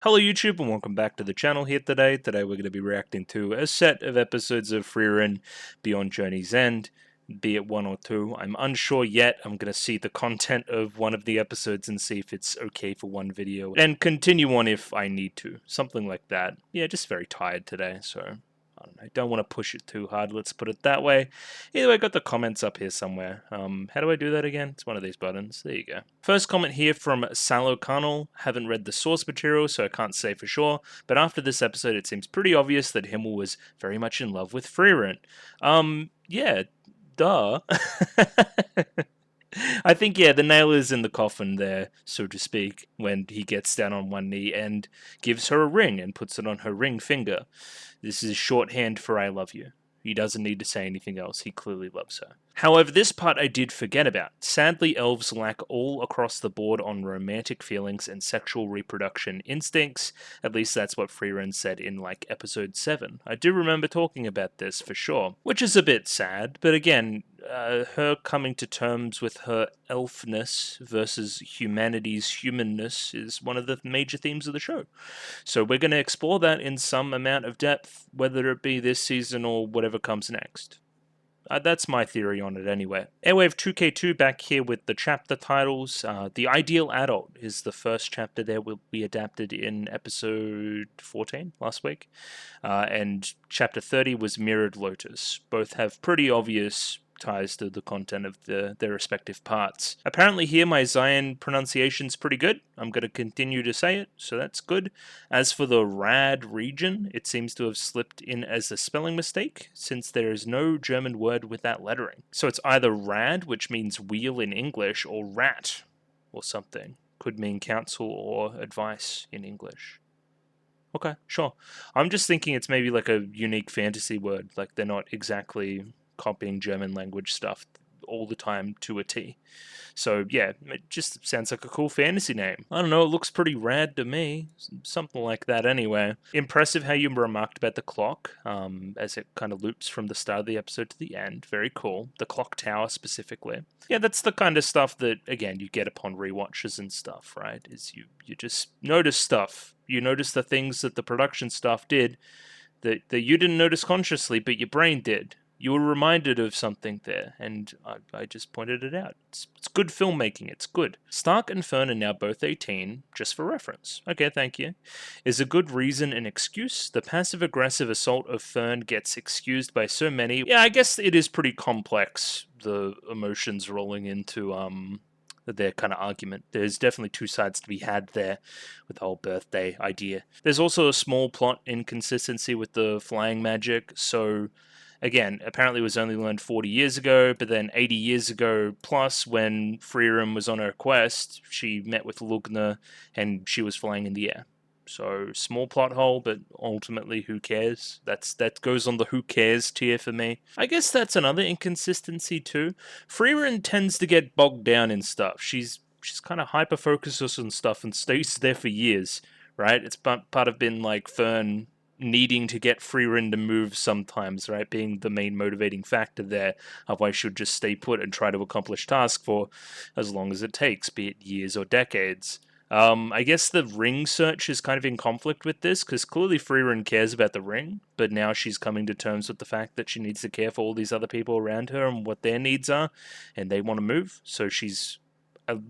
Hello YouTube and welcome back to the channel here today. Today we're going to be reacting to a set of episodes of Frieren Beyond Journey's End, be it one or two. I'm unsure yet. I'm going to see the content of one of the episodes and see if it's okay for one video and continue on if I need to. Something like that. Yeah, just very tired today, so I don't want to push it too hard, let's put it that way. Either way, I got the comments up here somewhere. How do I do that again? It's one of these buttons. There you go. First comment here from Salo Carnal. Haven't read the source material, so I can't say for sure, but after this episode, it seems pretty obvious that Himmel was very much in love with Frieren. Yeah, duh. I think, yeah, the nail is in the coffin there, so to speak, when he gets down on one knee and gives her a ring and puts it on her ring finger. This is shorthand for I love you. He doesn't need to say anything else. He clearly loves her. However, this part I did forget about. Sadly, elves lack all across the board on romantic feelings and sexual reproduction instincts. At least that's what Frieren said in, like, episode 7. I do remember talking about this for sure, which is a bit sad, but again, her coming to terms with her elfness versus humanity's humanness is one of the major themes of the show. So we're going to explore that in some amount of depth, whether it be this season or whatever comes next. That's my theory on it anyway. Airwave 2K2 back here with the chapter titles. The Ideal Adult is the first chapter there, will be adapted in episode 14 last week. And chapter 30 was Mirrored Lotus. Both have pretty obvious ties to the content of their respective parts. Apparently here my Zion pronunciation's pretty good. I'm going to continue to say it, so that's good. As for the rad region, it seems to have slipped in as a spelling mistake, since there is no German word with that lettering. So it's either rad, which means wheel in English, or rat, or something. Could mean counsel or advice in English. Okay, sure. I'm just thinking it's maybe like a unique fantasy word, like they're not exactly copying German language stuff all the time to a T. So yeah, it just sounds like a cool fantasy name. I don't know, it looks pretty rad to me. Something like that anyway. Impressive how you remarked about the clock, as it kind of loops from the start of the episode to the end. Very cool. The clock tower specifically. Yeah, that's the kind of stuff that, again, you get upon rewatches and stuff, right? Is you just notice stuff. You notice the things that the production staff did that you didn't notice consciously, but your brain did. You were reminded of something there, and I just pointed it out. It's good filmmaking, it's good. Stark and Fern are now both 18, just for reference. Okay, thank you. Is a good reason an excuse? The passive-aggressive assault of Fern gets excused by so many. Yeah, I guess it is pretty complex, the emotions rolling into, their kind of argument. There's definitely two sides to be had there with the whole birthday idea. There's also a small plot inconsistency with the flying magic, so again, apparently it was only learned 40 years ago, but then 80 years ago plus, when Frieren was on her quest, she met with Lugna and she was flying in the air. So small plot hole, but ultimately who cares? That goes on the who cares tier for me. I guess that's another inconsistency too. Frieren tends to get bogged down in stuff. She's kind of hyper focused on stuff and stays there for years, right? It's part of been like Fern needing to get Frieren to move sometimes, right? Being the main motivating factor there. Otherwise, she'll just stay put and try to accomplish tasks for as long as it takes, be it years or decades. I guess the ring search is kind of in conflict with this, because clearly Frieren cares about the ring, but now she's coming to terms with the fact that she needs to care for all these other people around her and what their needs are, and they want to move, so she's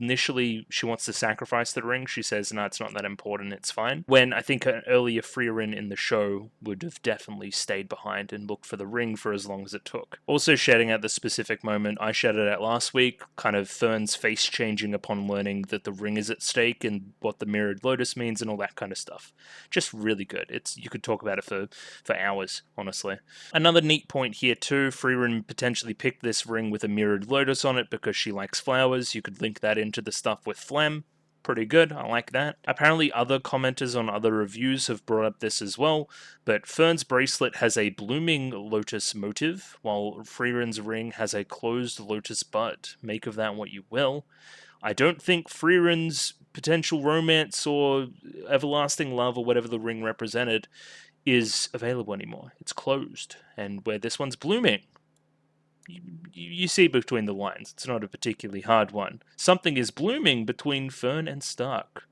initially she wants to sacrifice the ring. She says, no, it's not that important, it's fine. When I think an earlier Frieren in the show would have definitely stayed behind and looked for the ring for as long as it took. Also shouting out the specific moment I shouted out last week, kind of Fern's face changing upon learning that the ring is at stake and what the mirrored lotus means and all that kind of stuff. Just really good. You could talk about it for hours, honestly. Another neat point here too, Frieren potentially picked this ring with a mirrored lotus on it because she likes flowers. You could link that into the stuff with phlegm. Pretty good, I like that. Apparently other commenters on other reviews have brought up this as well, but Fern's bracelet has a blooming lotus motive, while Frieren's ring has a closed lotus bud. Make of that what you will. I don't think Frieren's potential romance or everlasting love or whatever the ring represented is available anymore. It's closed, and where this one's blooming. you see between the lines. It's not a particularly hard one. Something is blooming between Fern and Stark.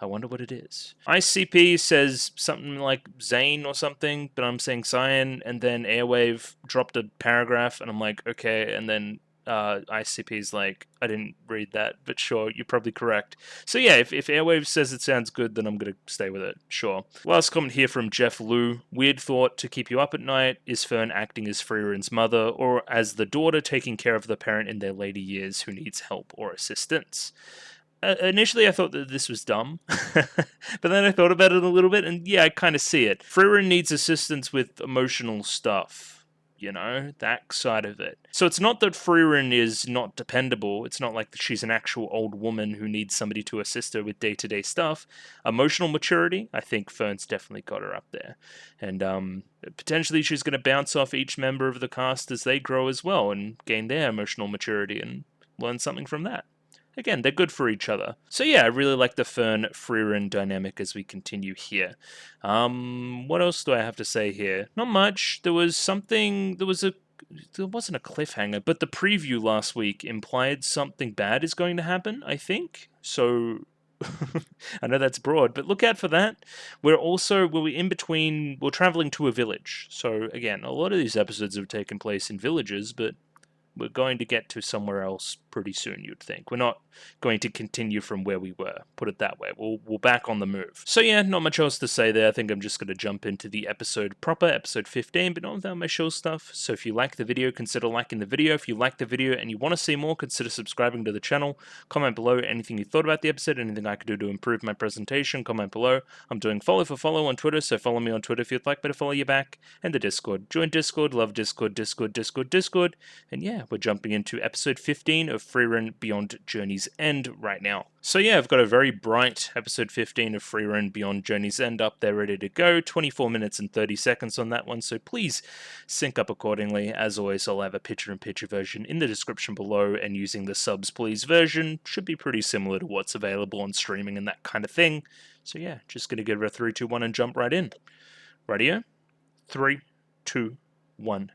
I wonder what it is. ICP says something like Zane or something, but I'm saying Cyan, and then Airwave dropped a paragraph, and I'm like, okay, and then ICP's like, I didn't read that, but sure, you're probably correct. So yeah, if Airwave says it sounds good, then I'm going to stay with it, sure. Last comment here from Jeff Liu. Weird thought to keep you up at night. Is Fern acting as Frieren's mother, or as the daughter taking care of the parent in their later years who needs help or assistance? Initially, I thought that this was dumb, but then I thought about it a little bit, and yeah, I kind of see it. Frieren needs assistance with emotional stuff, you know, that side of it. So it's not that Frieren is not dependable. It's not like she's an actual old woman who needs somebody to assist her with day-to-day stuff. Emotional maturity, I think Fern's definitely got her up there. And potentially she's going to bounce off each member of the cast as they grow as well and gain their emotional maturity and learn something from that. Again, they're good for each other. So yeah, I really like the Fern-Frieren dynamic as we continue here. What else do I have to say here? Not much. There wasn't a cliffhanger, but the preview last week implied something bad is going to happen, I think. So I know that's broad, but look out for that. We're traveling to a village. So again, a lot of these episodes have taken place in villages, but we're going to get to somewhere else pretty soon, you'd think. We're not going to continue from where we were, put it that way. We're back on the move. So yeah, not much else to say there. I think I'm just going to jump into the episode proper, episode 15, but not without my show stuff. So if you like the video, consider liking the video. If you like the video and you want to see more, consider subscribing to the channel. Comment below anything you thought about the episode, anything I could do to improve my presentation. Comment below. I'm doing follow for follow on Twitter, so follow me on Twitter if you'd like me to follow you back. And the Discord. Join Discord, love Discord, Discord. And yeah, we're jumping into episode 15 of Frieren Beyond Journey's End right now. So yeah, I've got a very bright episode 15 of Frieren Beyond Journey's End up there ready to go. 24 minutes and 30 seconds on that one, so please sync up accordingly. As always, I'll have a picture-in-picture version in the description below, and using the subs please version should be pretty similar to what's available on streaming and that kind of thing. So yeah, just gonna give it a 3, 2, 1 and jump right in. Radio? 3, 2, 1,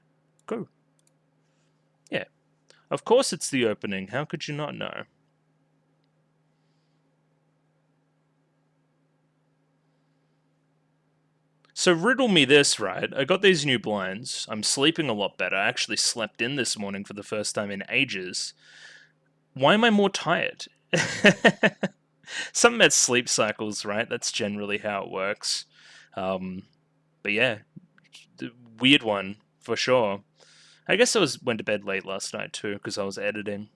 go. Yeah. Of course it's the opening. How could you not know? So riddle me this, right? I got these new blinds. I'm sleeping a lot better. I actually slept in this morning for the first time in ages. Why am I more tired? Something about sleep cycles, right? That's generally how it works. But yeah, weird one, for sure. I guess went to bed late last night too, because I was editing.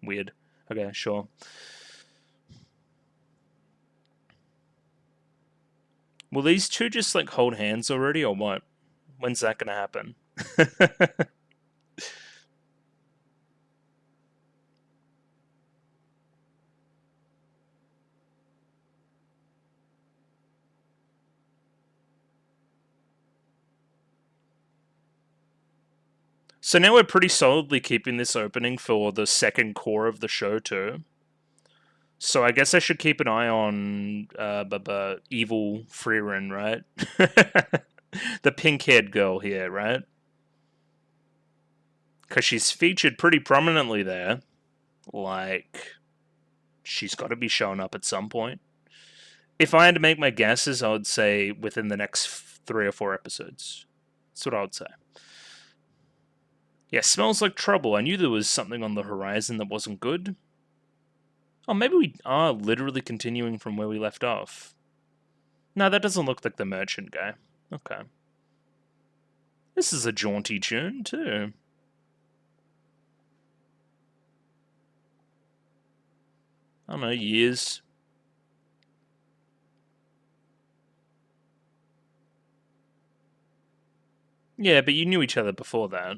Weird. Okay, sure. Will these two just like hold hands already, or what? When's that gonna happen? So now we're pretty solidly keeping this opening for the second core of the show too. So I guess I should keep an eye on evil Frieren, right? The pink-haired girl here, right? Because she's featured pretty prominently there. Like, she's got to be showing up at some point. If I had to make my guesses, I would say within the next 3 or 4 episodes. That's what I would say. Yeah, smells like trouble. I knew there was something on the horizon that wasn't good. Oh, maybe we are literally continuing from where we left off. No, that doesn't look like the merchant guy. Okay. This is a jaunty tune, too. I don't know, years. Yeah, but you knew each other before that.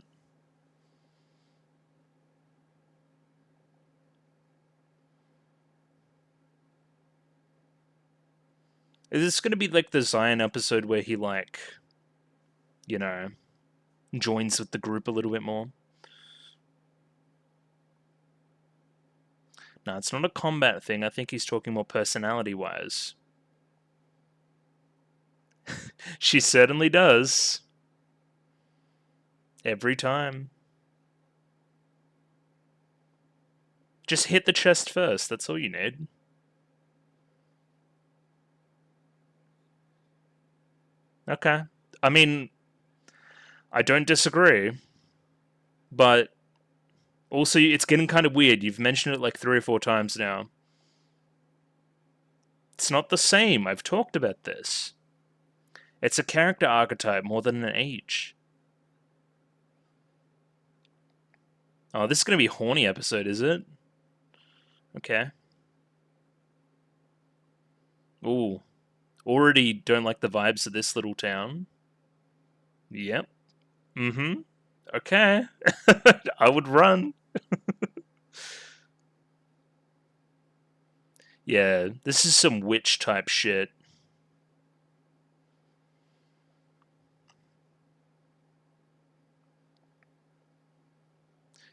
Is this going to be like the Zion episode where he, like, you know, joins with the group a little bit more? No, it's not a combat thing. I think he's talking more personality-wise. She certainly does. Every time. Just hit the chest first. That's all you need. Okay. I mean, I don't disagree, but also it's getting kind of weird. You've mentioned it like 3 or 4 times now. It's not the same. I've talked about this. It's a character archetype more than an age. Oh, this is going to be a horny episode, is it? Okay. Ooh. Already don't like the vibes of this little town. Yep. Mm-hmm. Okay. I would run. Yeah, this is some witch type shit.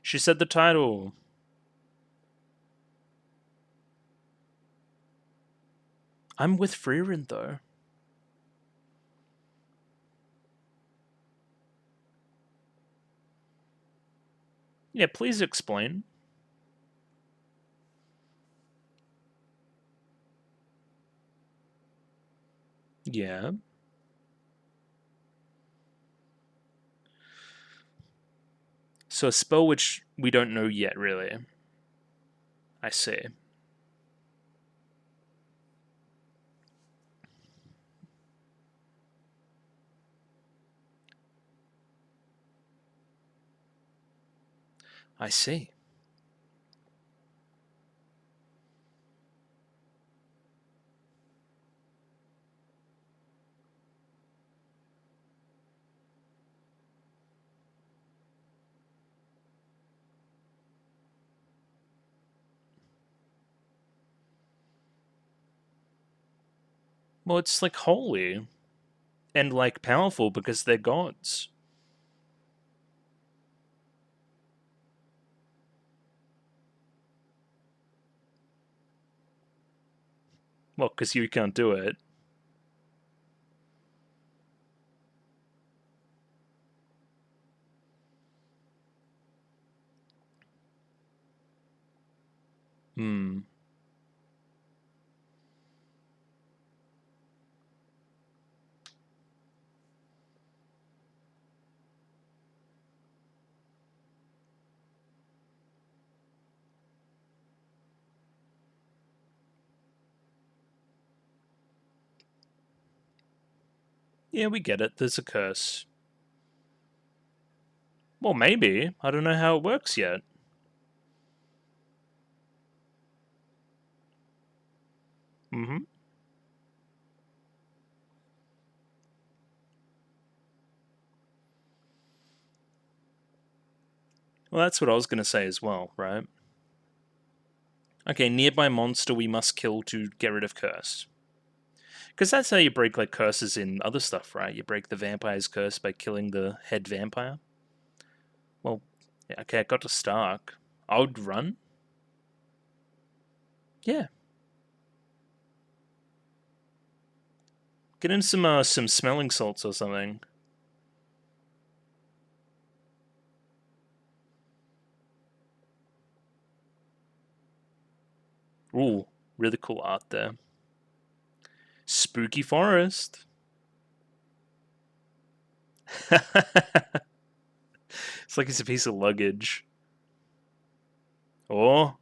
She said the title. I'm with Frieren, though. Yeah, please explain. Yeah. So a spell which we don't know yet, really. I see. I see. Well, it's like holy. And like powerful because they're gods. Well, because you can't do it. Hmm. Yeah, we get it. There's a curse. Well, maybe. I don't know how it works yet. Mm-hmm. Well, that's what I was going to say as well, right? Okay, nearby monster we must kill to get rid of curse. Because that's how you break like curses in other stuff, right? You break the vampire's curse by killing the head vampire. Well, yeah, okay, I got to Stark. I would run. Yeah. Get in some smelling salts or something. Ooh, really cool art there. Spooky forest. It's like it's a piece of luggage. Oh,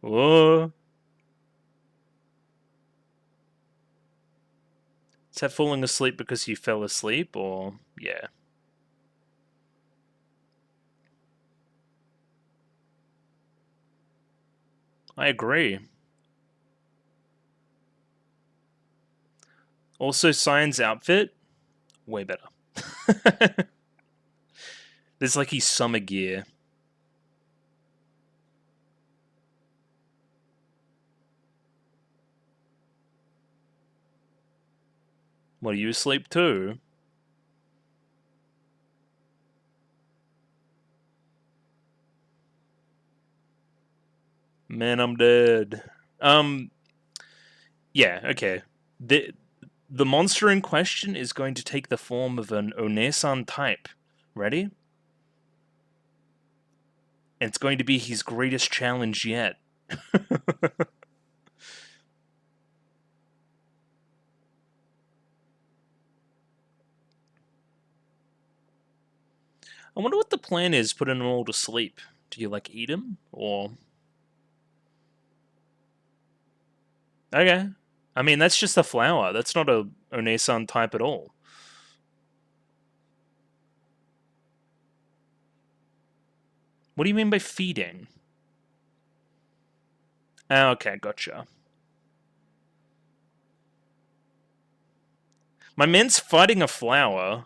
oh. Is that falling asleep because you fell asleep, or yeah? I agree. Also, Cyan's outfit, way better. There's like his summer gear. What, are you asleep too? Man, I'm dead. Um, yeah, okay. The monster in question is going to take the form of an Onesan type. Ready? And it's going to be his greatest challenge yet. I wonder what the plan is, putting them all to sleep. Do you, like, eat them? Or... Okay. I mean, that's just a flower. That's not a Onesan type at all. What do you mean by feeding? Ah, okay, gotcha. My man's fighting a flower.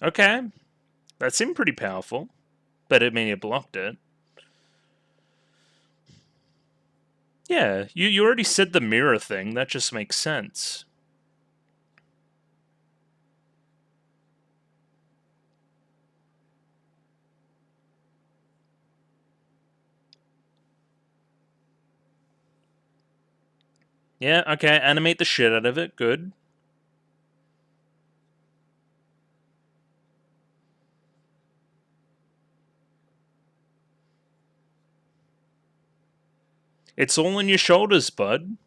Okay. That seemed pretty powerful. But I mean, it blocked it. Yeah, you already said the mirror thing. That just makes sense. Yeah, okay, animate the shit out of it. Good. It's all on your shoulders, bud.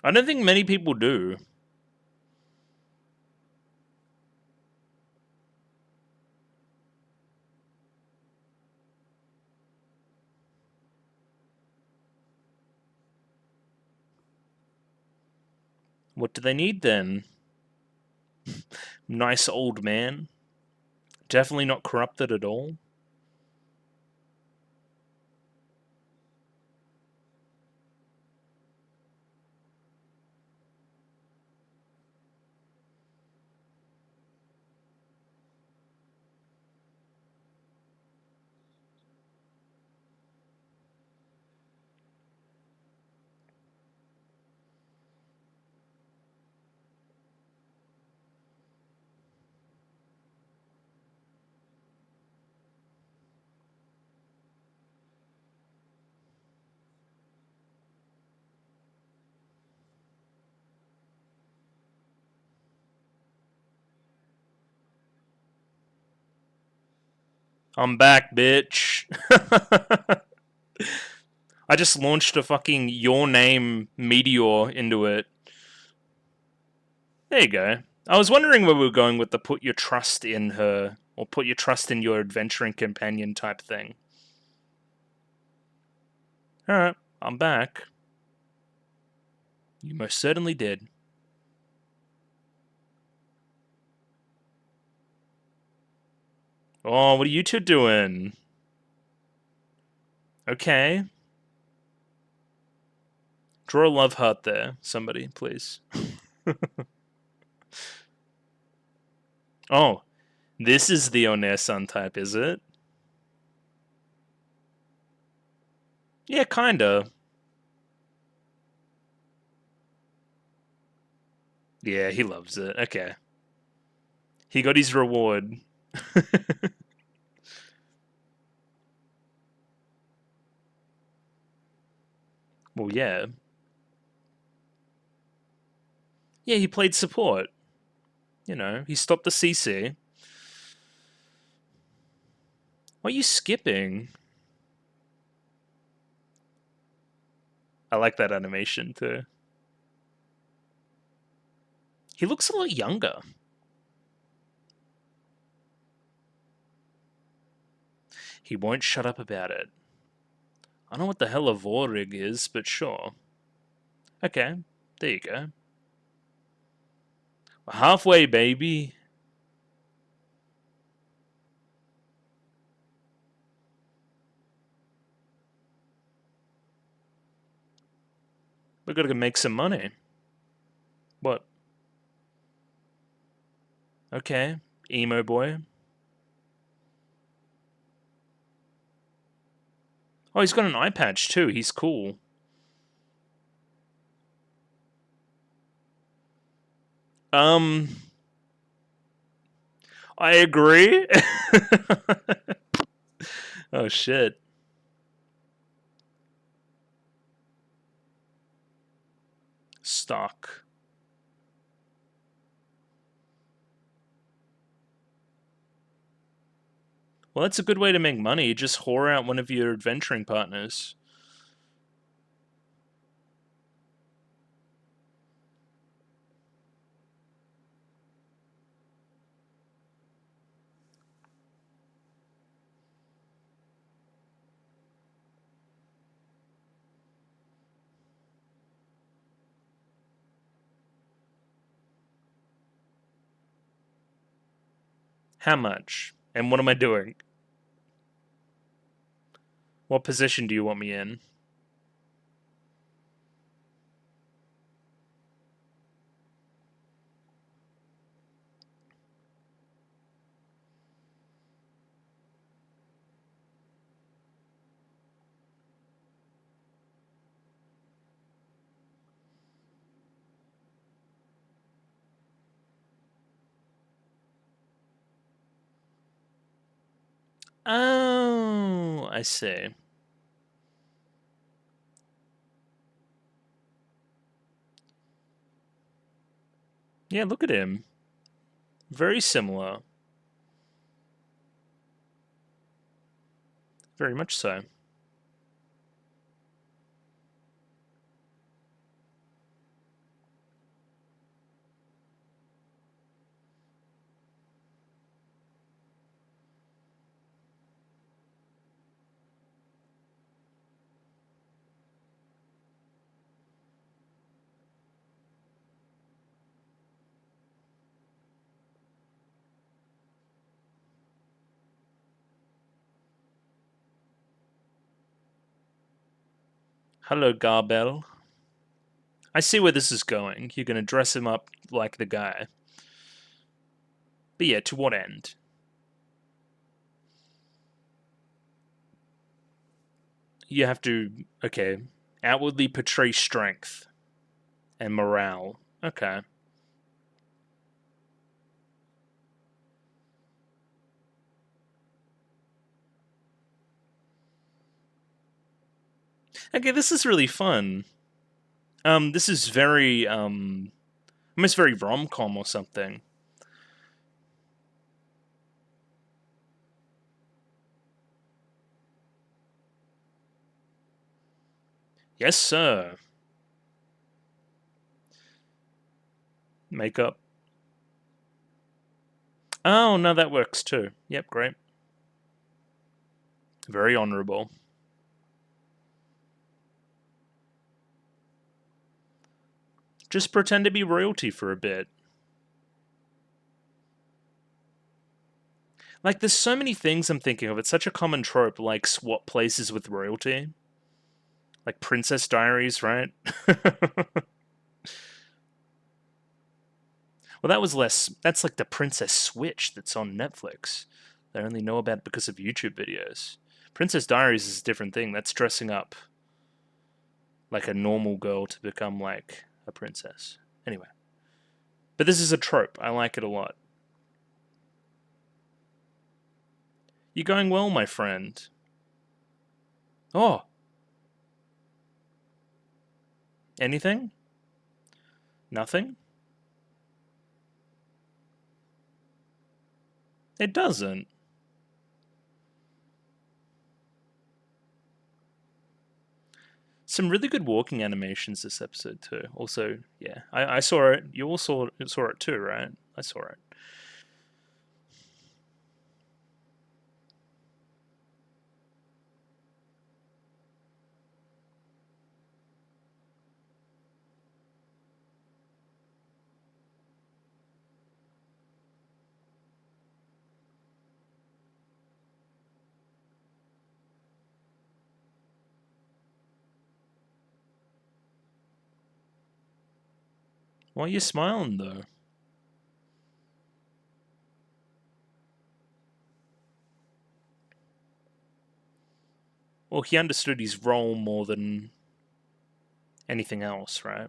I don't think many people do. What do they need then? Nice old man. Definitely not corrupted at all. I'm back, bitch. I just launched a fucking your name meteor into it. There you go. I was wondering where we were going with the put your trust in her, or put your trust in your adventuring companion type thing. Alright, I'm back. You most certainly did. Oh, what are you two doing? Okay. Draw a love heart there, somebody, please. Oh, this is the Onesan type, is it? Yeah, kinda. Yeah, he loves it. Okay. He got his reward. Well, yeah. Yeah, he played support. You know, he stopped the CC. Why are you skipping? I like that animation too. He looks a lot younger. He won't shut up about it. I don't know what the hell a Vorig is, but sure. Okay, there you go. We're halfway, baby. We're gonna make some money. What? Okay, emo boy. Oh, he's got an eye patch too. He's cool. I agree. Oh shit. Stock. Well, that's a good way to make money. Just whore out one of your adventuring partners. How much? And what am I doing? What position do you want me in? Oh, I see. Yeah, look at him. Very similar. Very much so. Hello, Garbell. I see where this is going. You're going to dress him up like the guy. But yeah, to what end? You have to, okay, outwardly portray strength and morale. Okay. Okay, this is really fun. This is very, almost very rom-com or something. Yes, sir. Makeup. Oh, no, that works too. Yep, great. Very honorable. Just pretend to be royalty for a bit. Like, there's so many things I'm thinking of. It's such a common trope, like swap places with royalty. Like Princess Diaries, right? Well, that was less. That's like the Princess Switch that's on Netflix. That I only know about because of YouTube videos. Princess Diaries is a different thing. That's dressing up like a normal girl to become like a princess. Anyway. But this is a trope. I like it a lot. You're going well, my friend. Oh, anything? Nothing? It doesn't. Some really good walking animations this episode too. Also, yeah, I saw it. You all saw it too, right? I saw it. Why are you smiling though? Well, he understood his role more than anything else, right?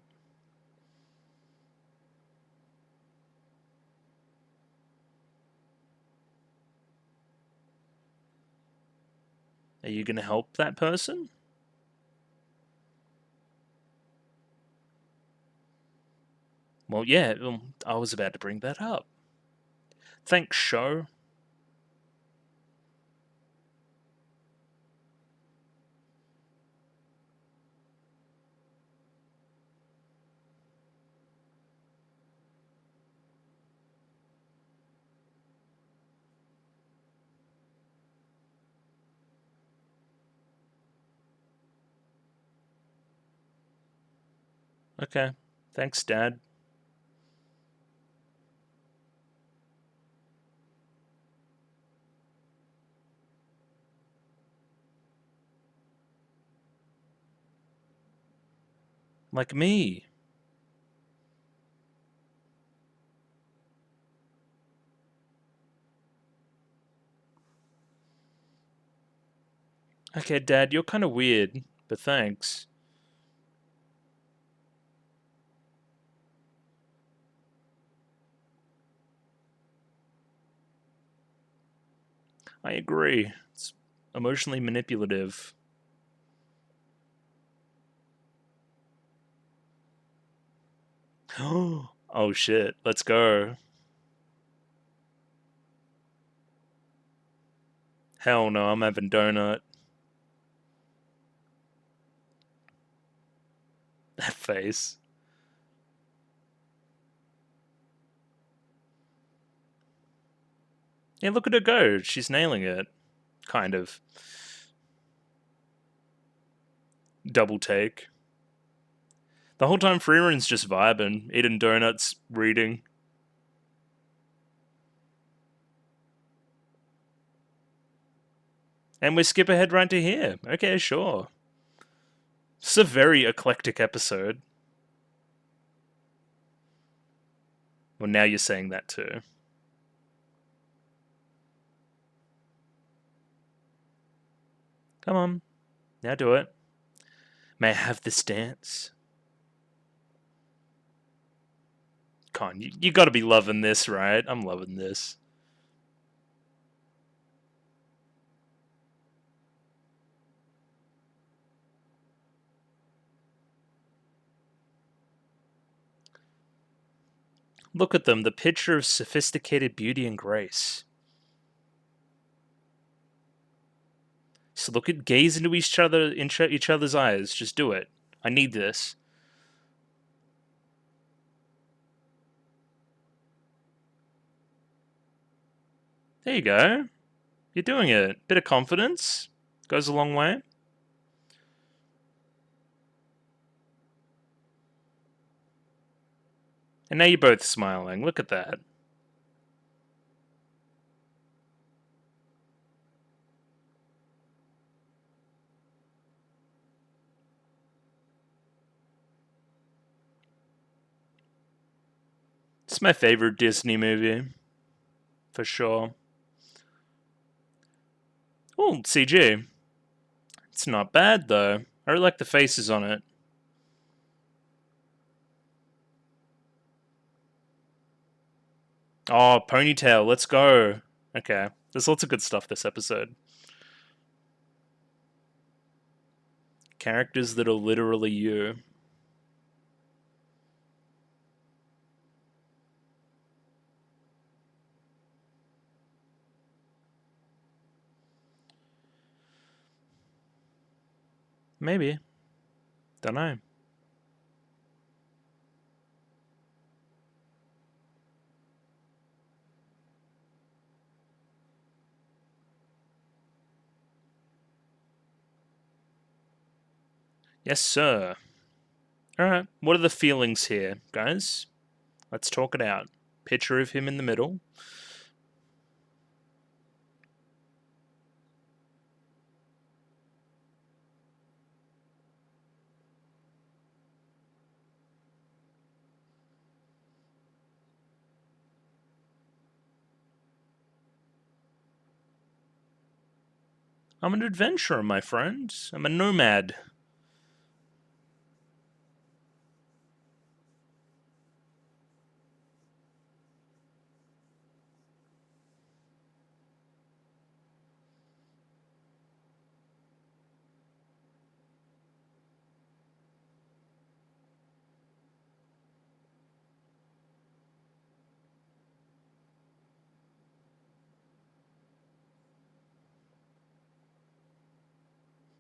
Are you going to help that person? Well, yeah, I was about to bring that up. Thanks, show. Okay. Thanks, Dad. Like me. Okay, Dad, you're kind of weird, but thanks. I agree. It's emotionally manipulative. Oh shit, let's go. Hell no, I'm having donut. That face. Yeah, look at her go. She's nailing it. Kind of. Double take. The whole time Frieren's just vibing, eating donuts, reading. And we skip ahead right to here. Okay, sure. It's a very eclectic episode. Well, now you're saying that too. Come on. Now do it. May I have this dance? Con, you gotta be loving this, right? I'm loving this. Look at them, the picture of sophisticated beauty and grace. So look at gaze into each other's eyes. Just do it. I need this. There you go. You're doing it. Bit of confidence goes a long way. And now you're both smiling. Look at that. It's my favorite Disney movie, for sure. Oh, CG. It's not bad though. I really like the faces on it. Oh, ponytail. Let's go. Okay. There's lots of good stuff this episode. Characters that are literally you. Maybe. Don't know. Yes, sir. Alright, what are the feelings here, guys? Let's talk it out. Picture of him in the middle. I'm an adventurer, my friend. I'm a nomad.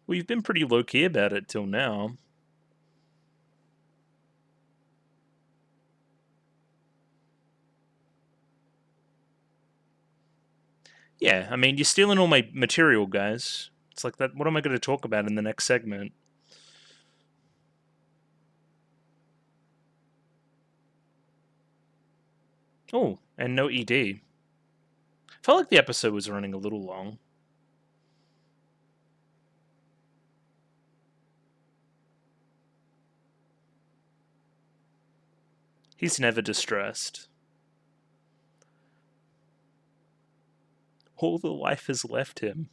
Well, you've been pretty low-key about it till now. Yeah, I mean, you're stealing all my material, guys. It's like that. What am I going to talk about in the next segment? Oh, and no ED. Felt like the episode was running a little long. He's never distressed. All the life has left him.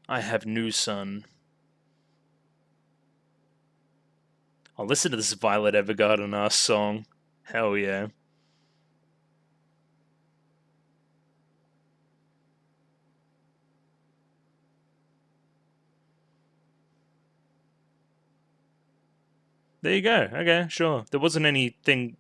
I have news, son. I'll listen to this Violet Evergarden ass song. Hell yeah. There you go. Okay, sure. There wasn't anything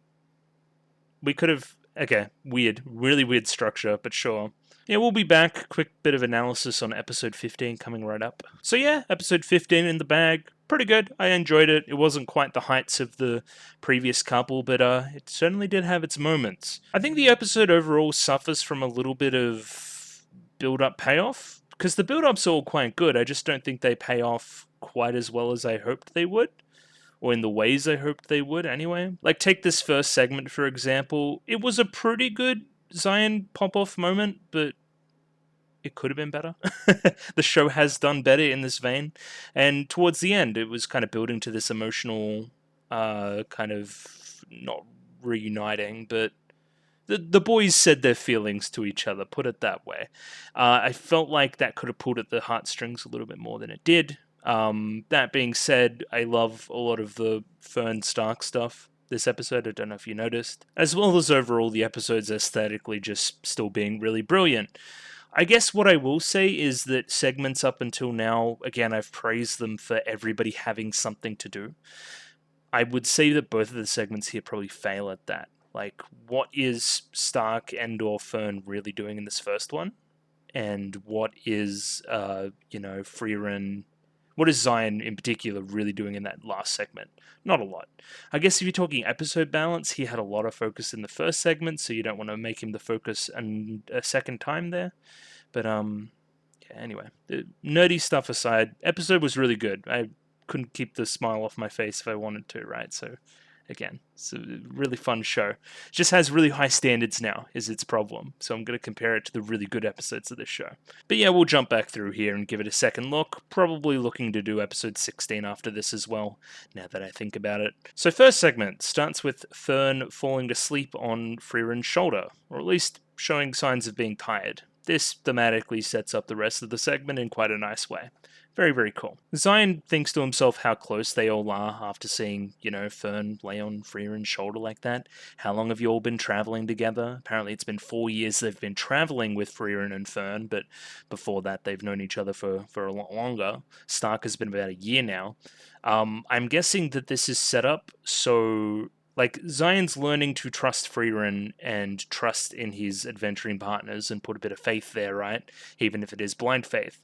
we could have. Okay, weird. Really weird structure, but sure. Yeah, we'll be back. Quick bit of analysis on episode 15 coming right up. So, yeah, episode 15 in the bag. Pretty good. I enjoyed it. It wasn't quite the heights of the previous couple, but it certainly did have its moments. I think the episode overall suffers from a little bit of build up payoff, because the build up's all quite good. I just don't think they pay off quite as well as I hoped they would, or in the ways I hoped they would anyway. Like, take this first segment, for example. It was a pretty good Zion pop-off moment, but it could have been better. The show has done better in this vein. And towards the end, it was kind of building to this emotional, kind of not reuniting, but the boys said their feelings to each other, put it that way. I felt like that could have pulled at the heartstrings a little bit more than it did. That being said, I love a lot of the Fern Stark stuff this episode. I don't know if you noticed. As well as overall the episodes aesthetically just still being really brilliant. I guess what I will say is that segments up until now, again, I've praised them for everybody having something to do. I would say that both of the segments here probably fail at that. Like, what is Stark and or Fern really doing in this first one? And what is, Frieren, what is Zion in particular really doing in that last segment? Not a lot. I guess if you're talking episode balance, he had a lot of focus in the first segment, so you don't want to make him the focus a second time there. But yeah, anyway, the nerdy stuff aside, episode was really good. I couldn't keep the smile off my face if I wanted to, right? So again, it's a really fun show. It just has really high standards now, is its problem. So I'm going to compare it to the really good episodes of this show. But yeah, we'll jump back through here and give it a second look. Probably looking to do episode 16 after this as well, now that I think about it. So first segment starts with Fern falling to sleep on Frieren's shoulder, or at least showing signs of being tired. This thematically sets up the rest of the segment in quite a nice way. Very, very cool. Zion thinks to himself how close they all are after seeing, Fern lay on Frieren's shoulder like that. How long have you all been traveling together? Apparently it's been 4 years they've been traveling with Frieren and Fern, but before that they've known each other for a lot longer. Stark has been about a year now. I'm guessing that this is set up so like Zion's learning to trust Frieren and trust in his adventuring partners and put a bit of faith there, right? Even if it is blind faith.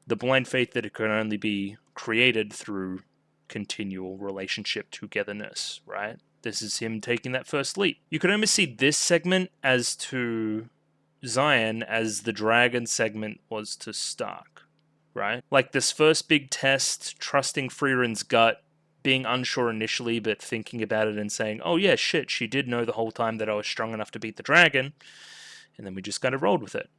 The blind faith that it can only be created through continual relationship togetherness, right? This is him taking that first leap. You can almost see this segment as to Zion as the dragon segment was to Stark, right? Like this first big test, trusting Frieren's gut, being unsure initially, but thinking about it and saying, oh yeah, shit, she did know the whole time that I was strong enough to beat the dragon. And then we just kind of rolled with it.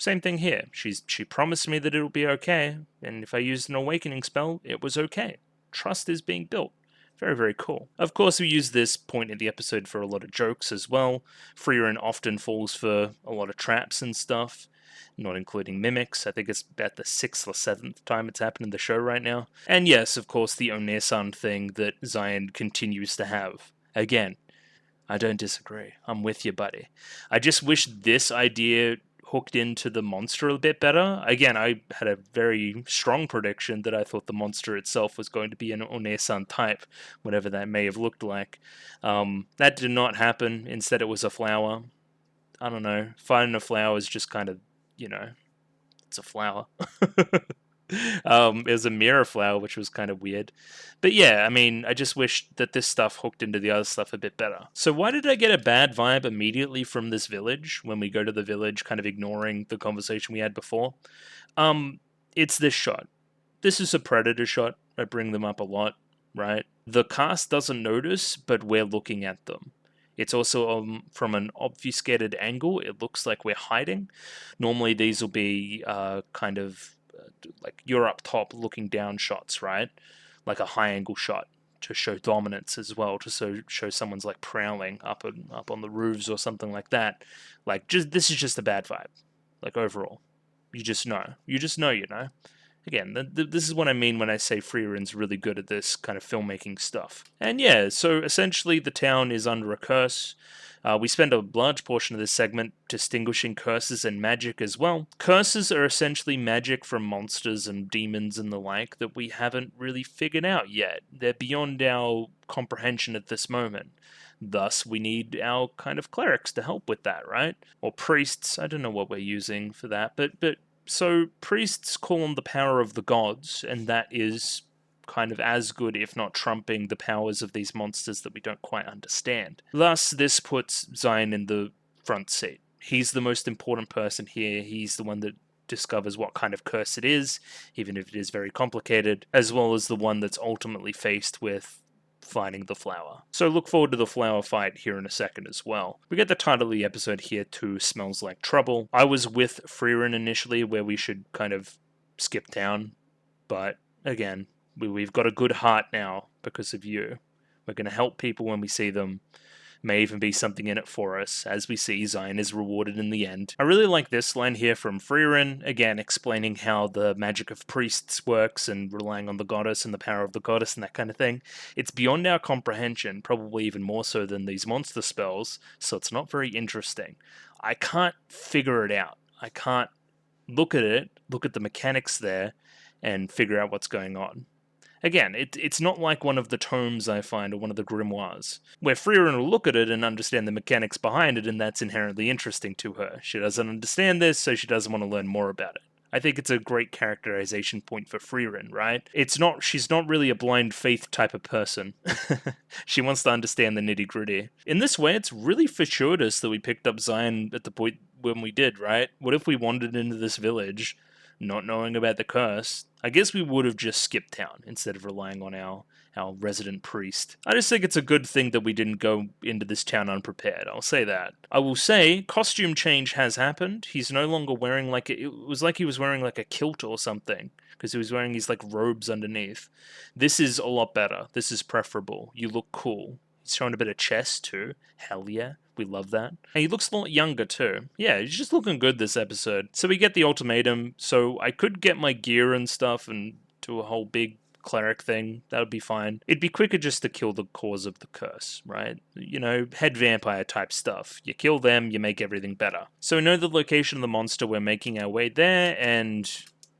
Same thing here. She promised me that it'll be okay, and if I used an awakening spell, it was okay. Trust is being built. Very, very cool. Of course, we use this point in the episode for a lot of jokes as well. Frieren often falls for a lot of traps and stuff, not including mimics. I think it's about the 6th or 7th time it's happened in the show right now. And yes, of course, the Onesan thing that Zion continues to have. Again, I don't disagree. I'm with you, buddy. I just wish this idea hooked into the monster a bit better. Again, I had a very strong prediction that I thought the monster itself was going to be an Onesan type, whatever that may have looked like. That did not happen. Instead, it was a flower. I don't know. Finding a flower is just kind of, it's a flower. It was a mirror flower, which was kind of weird. But yeah, I mean, I just wish that this stuff hooked into the other stuff a bit better. So why did I get a bad vibe immediately from this village when we go to the village, kind of ignoring the conversation we had before? It's this shot. This is a predator shot. I bring them up a lot, right? The cast doesn't notice, but we're looking at them. It's also from an obfuscated angle. It looks like we're hiding. Normally, these will be kind of like you're up top looking down shots, right? Like a high angle shot to show dominance as well, to show someone's like prowling up on the roofs or something like that. Like, this is just a bad vibe. Like, overall, you just know. Again, this is what I mean when I say Frieren's really good at this kind of filmmaking stuff. And yeah, so essentially the town is under a curse. We spend a large portion of this segment distinguishing curses and magic as well. Curses are essentially magic from monsters and demons and the like that we haven't really figured out yet. They're beyond our comprehension at this moment. Thus, we need our kind of clerics to help with that, right? Or priests. I don't know what we're using for that, but so priests call on the power of the gods, and that is kind of as good, if not trumping, the powers of these monsters that we don't quite understand. Thus, this puts Zion in the front seat. He's the most important person here. He's the one that discovers what kind of curse it is, even if it is very complicated, as well as the one that's ultimately faced with finding the flower. So look forward to the flower fight here in a second as well. We get the title of the episode here too, Smells Like Trouble. I was with Frieren initially where we should kind of skip town, but again, we've got a good heart now because of you. We're going to help people when we see them. May even be something in it for us. As we see, Zion is rewarded in the end. I really like this line here from Frieren, again explaining how the magic of priests works and relying on the goddess and the power of the goddess and that kind of thing. It's beyond our comprehension, probably even more so than these monster spells, so it's not very interesting. I can't figure it out. I can't look at it, look at the mechanics there, and figure out what's going on. Again, it's not like one of the tomes I find, or one of the grimoires, where Frieren will look at it and understand the mechanics behind it, and that's inherently interesting to her. She doesn't understand this, so she doesn't want to learn more about it. I think it's a great characterization point for Frieren, right? She's not really a blind faith type of person. She wants to understand the nitty-gritty. In this way, it's really fortuitous that we picked up Zion at the point when we did, right? What if we wandered into this village, not knowing about the curse? I guess we would have just skipped town instead of relying on our resident priest. I just think it's a good thing that we didn't go into this town unprepared, I'll say that. I will say, costume change has happened. He's no longer wearing it was like he was wearing like a kilt or something, because he was wearing his like robes underneath. This is a lot better. This is preferable. You look cool. He's showing a bit of chest too. Hell yeah. We love that. And he looks a lot younger too. Yeah, he's just looking good this episode. So we get the ultimatum. So I could get my gear and stuff and do a whole big cleric thing. That would be fine. It'd be quicker just to kill the cause of the curse, right? Head vampire type stuff. You kill them, you make everything better. So we know the location of the monster. We're making our way there, and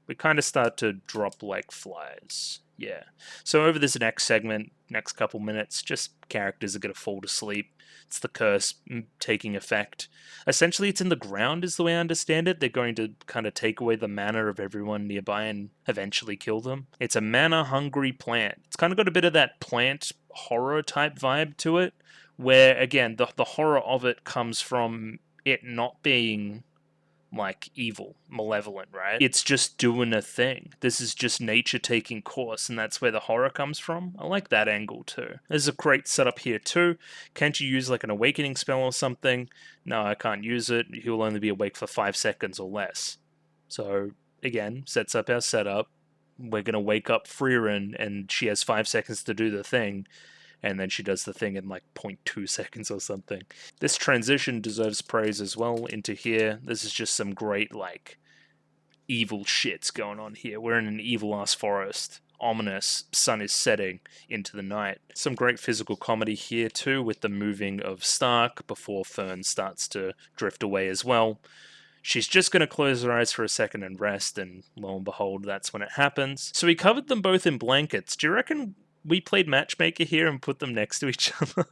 we kind of start to drop like flies. Yeah. So over this next segment, next couple minutes, just characters are going to fall to sleep. It's the curse taking effect. Essentially, it's in the ground is the way I understand it. They're going to kind of take away the mana of everyone nearby and eventually kill them. It's a mana-hungry plant. It's kind of got a bit of that plant horror type vibe to it, where, again, the horror of it comes from it not being like evil, malevolent, right? It's just doing a thing. This is just nature taking course, and that's where the horror comes from. I like that angle too. There's a great setup here too. Can't you use like an awakening spell or something? No, I can't use it. He'll only be awake for 5 seconds or less. So again, sets up our setup. We're gonna wake up Frieren, and she has 5 seconds to do the thing, and then she does the thing in like 0.2 seconds or something. This transition deserves praise as well into here. This is just some great, like, evil shits going on here. We're in an evil-ass forest. Ominous, sun is setting into the night. Some great physical comedy here too, with the moving of Stark before Fern starts to drift away as well. She's just going to close her eyes for a second and rest, and lo and behold, that's when it happens. So we covered them both in blankets. Do you reckon we played matchmaker here and put them next to each other?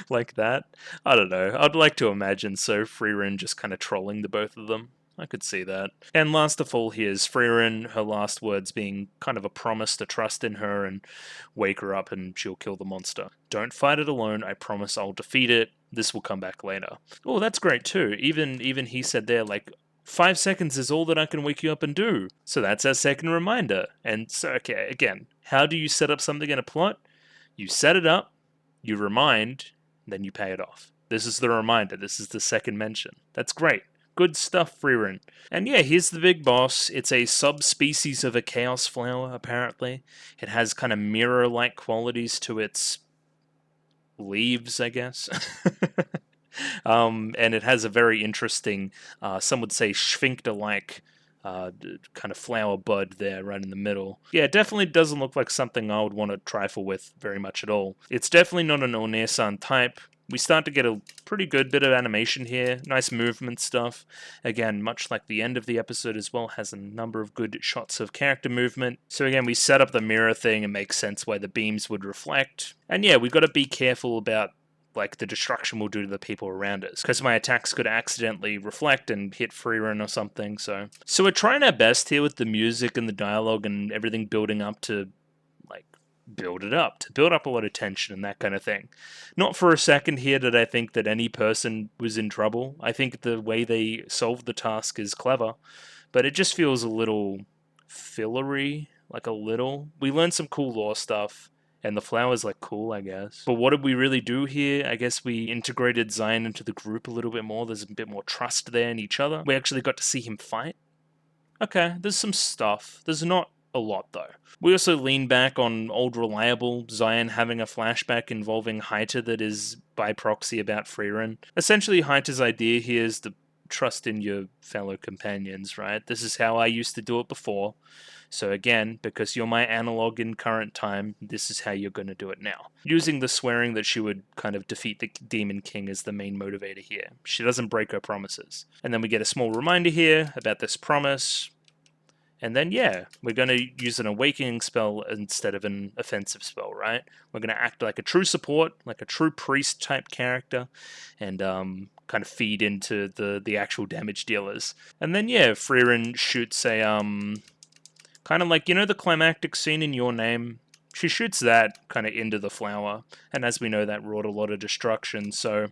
Like that? I don't know. I'd like to imagine so. Frieren just kind of trolling the both of them. I could see that. And last of all, here's Frieren, her last words being kind of a promise to trust in her and wake her up and she'll kill the monster. Don't fight it alone. I promise I'll defeat it. This will come back later. Oh, that's great too. Even he said there, like, 5 seconds is all that I can wake you up and do. So that's our second reminder. And so, okay, again, how do you set up something in a plot? You set it up, you remind, then you pay it off. This is the reminder. This is the second mention. That's great. Good stuff, Frieren. And yeah, here's the big boss. It's a subspecies of a chaos flower, apparently. It has kind of mirror-like qualities to its leaves, I guess. And it has a very interesting, some would say sphincter-like kind of flower bud there right in the middle. Yeah, it definitely doesn't look like something I would want to trifle with very much at all. It's definitely not an Onesan type. We start to get a pretty good bit of animation here, nice movement stuff. Again, much like the end of the episode as well, has a number of good shots of character movement. So again, we set up the mirror thing and make sense why the beams would reflect. And yeah, we've got to be careful about like the destruction we'll do to the people around us, because my attacks could accidentally reflect and hit Frieren or something. So we're trying our best here with the music and the dialogue and everything building up to like build up a lot of tension and that kind of thing. Not for a second here did I think that any person was in trouble. I think the way they solved the task is clever, but it just feels a little fillery, like a little. We learned some cool lore stuff. And the flower's like cool, I guess. But what did we really do here? I guess we integrated Zion into the group a little bit more. There's a bit more trust there in each other. We actually got to see him fight. Okay, there's some stuff. There's not a lot, though. We also lean back on old reliable Zion having a flashback involving Haita that is by proxy about Frieren. Essentially, Haita's idea here is to trust in your fellow companions, right? This is how I used to do it before. So again, because you're my analog in current time, this is how you're going to do it now. Using the swearing that she would kind of defeat the Demon King as the main motivator here. She doesn't break her promises. And then we get a small reminder here about this promise. And then, yeah, we're going to use an awakening spell instead of an offensive spell, right? We're going to act like a true support, like a true priest-type character, and kind of feed into the actual damage dealers. And then, yeah, Frieren shoots a kind of like, you know the climactic scene in Your Name? She shoots that kind of into the flower, and as we know, that wrought a lot of destruction, so,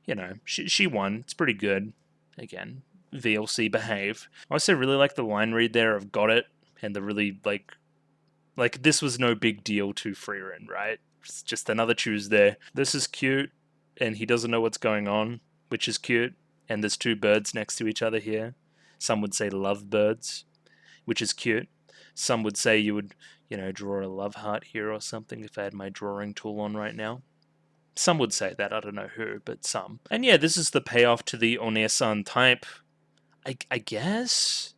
you know, she won. It's pretty good. Again, VLC behave. I also really like the line read there of got it, and the really, like this was no big deal to Frieren, right? It's just another Tuesday. This is cute, and he doesn't know what's going on, which is cute, and there's two birds next to each other here. Some would say love birds, which is cute. Some would say you would, you know, draw a love heart here or something if I had my drawing tool on right now. Some would say that, I don't know who, but some. And yeah, this is the payoff to the Onesan type. I guess?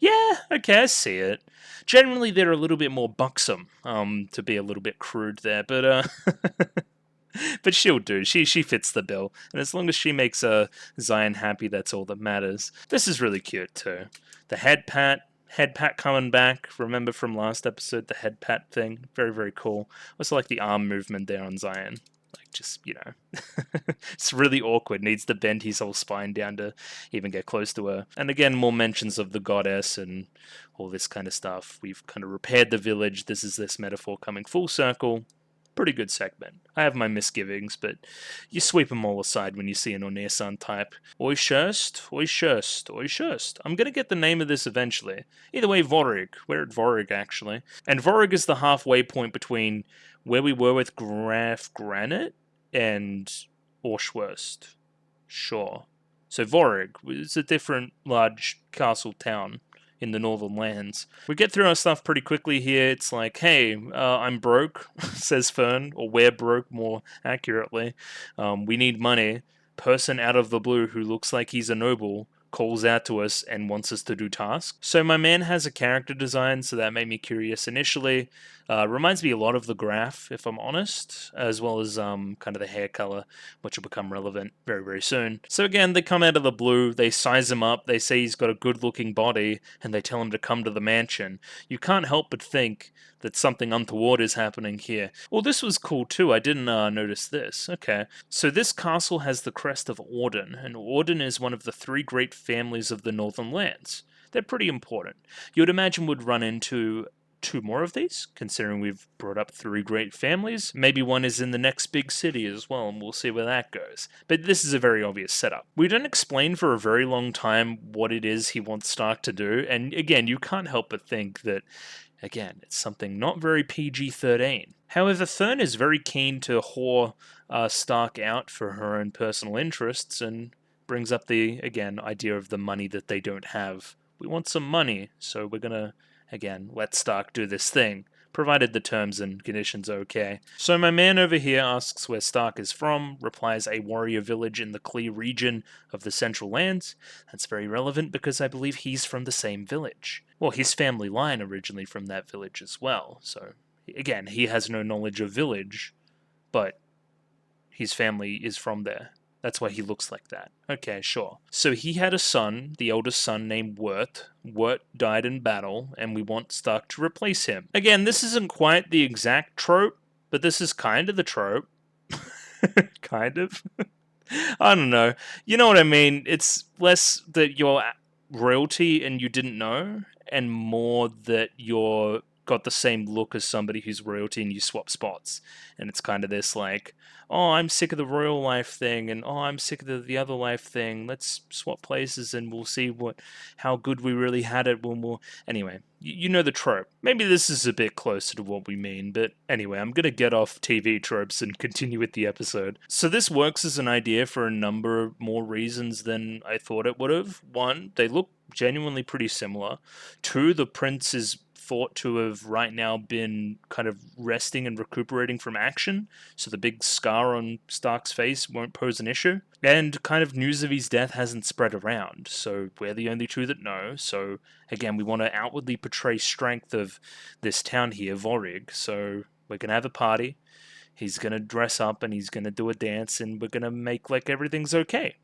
Yeah, okay, I see it. Generally, they're a little bit more buxom, to be a little bit crude there, but but she'll do. She fits the bill, and as long as she makes Zion happy, that's all that matters. This is really cute, too. The head pat coming back. Remember from last episode, the head pat thing? Very, very cool. Also like the arm movement there on Zion. Like, just, you know, it's really awkward. Needs to bend his whole spine down to even get close to her. And again, more mentions of the goddess and all this kind of stuff. We've kind of repaired the village. This is this metaphor coming full circle. Pretty good segment. I have my misgivings, but you sweep them all aside when you see an Onesan type. Oishurst? Oishurst? Oishurst? I'm gonna get the name of this eventually. Either way, Vorig. We're at Vorig, actually. And Vorig is the halfway point between where we were with Graf Granite and Orshwurst. Sure. So Vorig is a different large castle town in the Northern Lands. We get through our stuff pretty quickly here. It's like, hey, I'm broke, says Fern, or we're broke more accurately. We need money. Person out of the blue who looks like he's a noble calls out to us and wants us to do tasks. So my man has a character design, so that made me curious initially. Reminds me a lot of the Graph, if I'm honest, as well as kind of the hair color, which will become relevant very, very soon. So again, they come out of the blue, they size him up, they say he's got a good-looking body, and they tell him to come to the mansion. You can't help but think that something untoward is happening here. Well, this was cool too. I didn't notice this. Okay. So this castle has the crest of Orden, and Orden is one of the 3 great families of the Northern Lands. They're pretty important. You would imagine we'd run into 2 more of these, considering we've brought up 3 great families. Maybe one is in the next big city as well, and we'll see where that goes. But this is a very obvious setup. We don't explain for a very long time what it is he wants Stark to do, and again, you can't help but think that, again, it's something not very PG-13. However, Fern is very keen to whore Stark out for her own personal interests, and brings up the, again, idea of the money that they don't have. We want some money, so we're gonna, again, let Stark do this thing, provided the terms and conditions are okay. So my man over here asks where Stark is from, replies a warrior village in the Clear region of the Central Lands. That's very relevant because I believe he's from the same village. Well, his family line originally from that village as well, so again, he has no knowledge of village, but his family is from there. That's why he looks like that. Okay, sure. So he had a son, the eldest son named Wirt. Wirt died in battle, and we want Stark to replace him. Again, this isn't quite the exact trope, but this is kind of the trope. Kind of. I don't know. You know what I mean? It's less that you're royalty and you didn't know, and more that you're got the same look as somebody who's royalty and you swap spots. And it's kind of this like, oh, I'm sick of the royal life thing, and oh, I'm sick of the other life thing. Let's swap places and we'll see how good we really had it when we'll... Anyway, you know the trope. Maybe this is a bit closer to what we mean, but anyway, I'm going to get off TV tropes and continue with the episode. So this works as an idea for a number more reasons than I thought it would have. 1, they look genuinely pretty similar. 2, the prince is thought to have right now been kind of resting and recuperating from action, so the big scar on Stark's face won't pose an issue. And kind of news of his death hasn't spread around, so we're the only 2 that know. So again, we want to outwardly portray strength of this town here, Vorig. So we're going to have a party. He's going to dress up and he's going to do a dance, and we're going to make like everything's okay.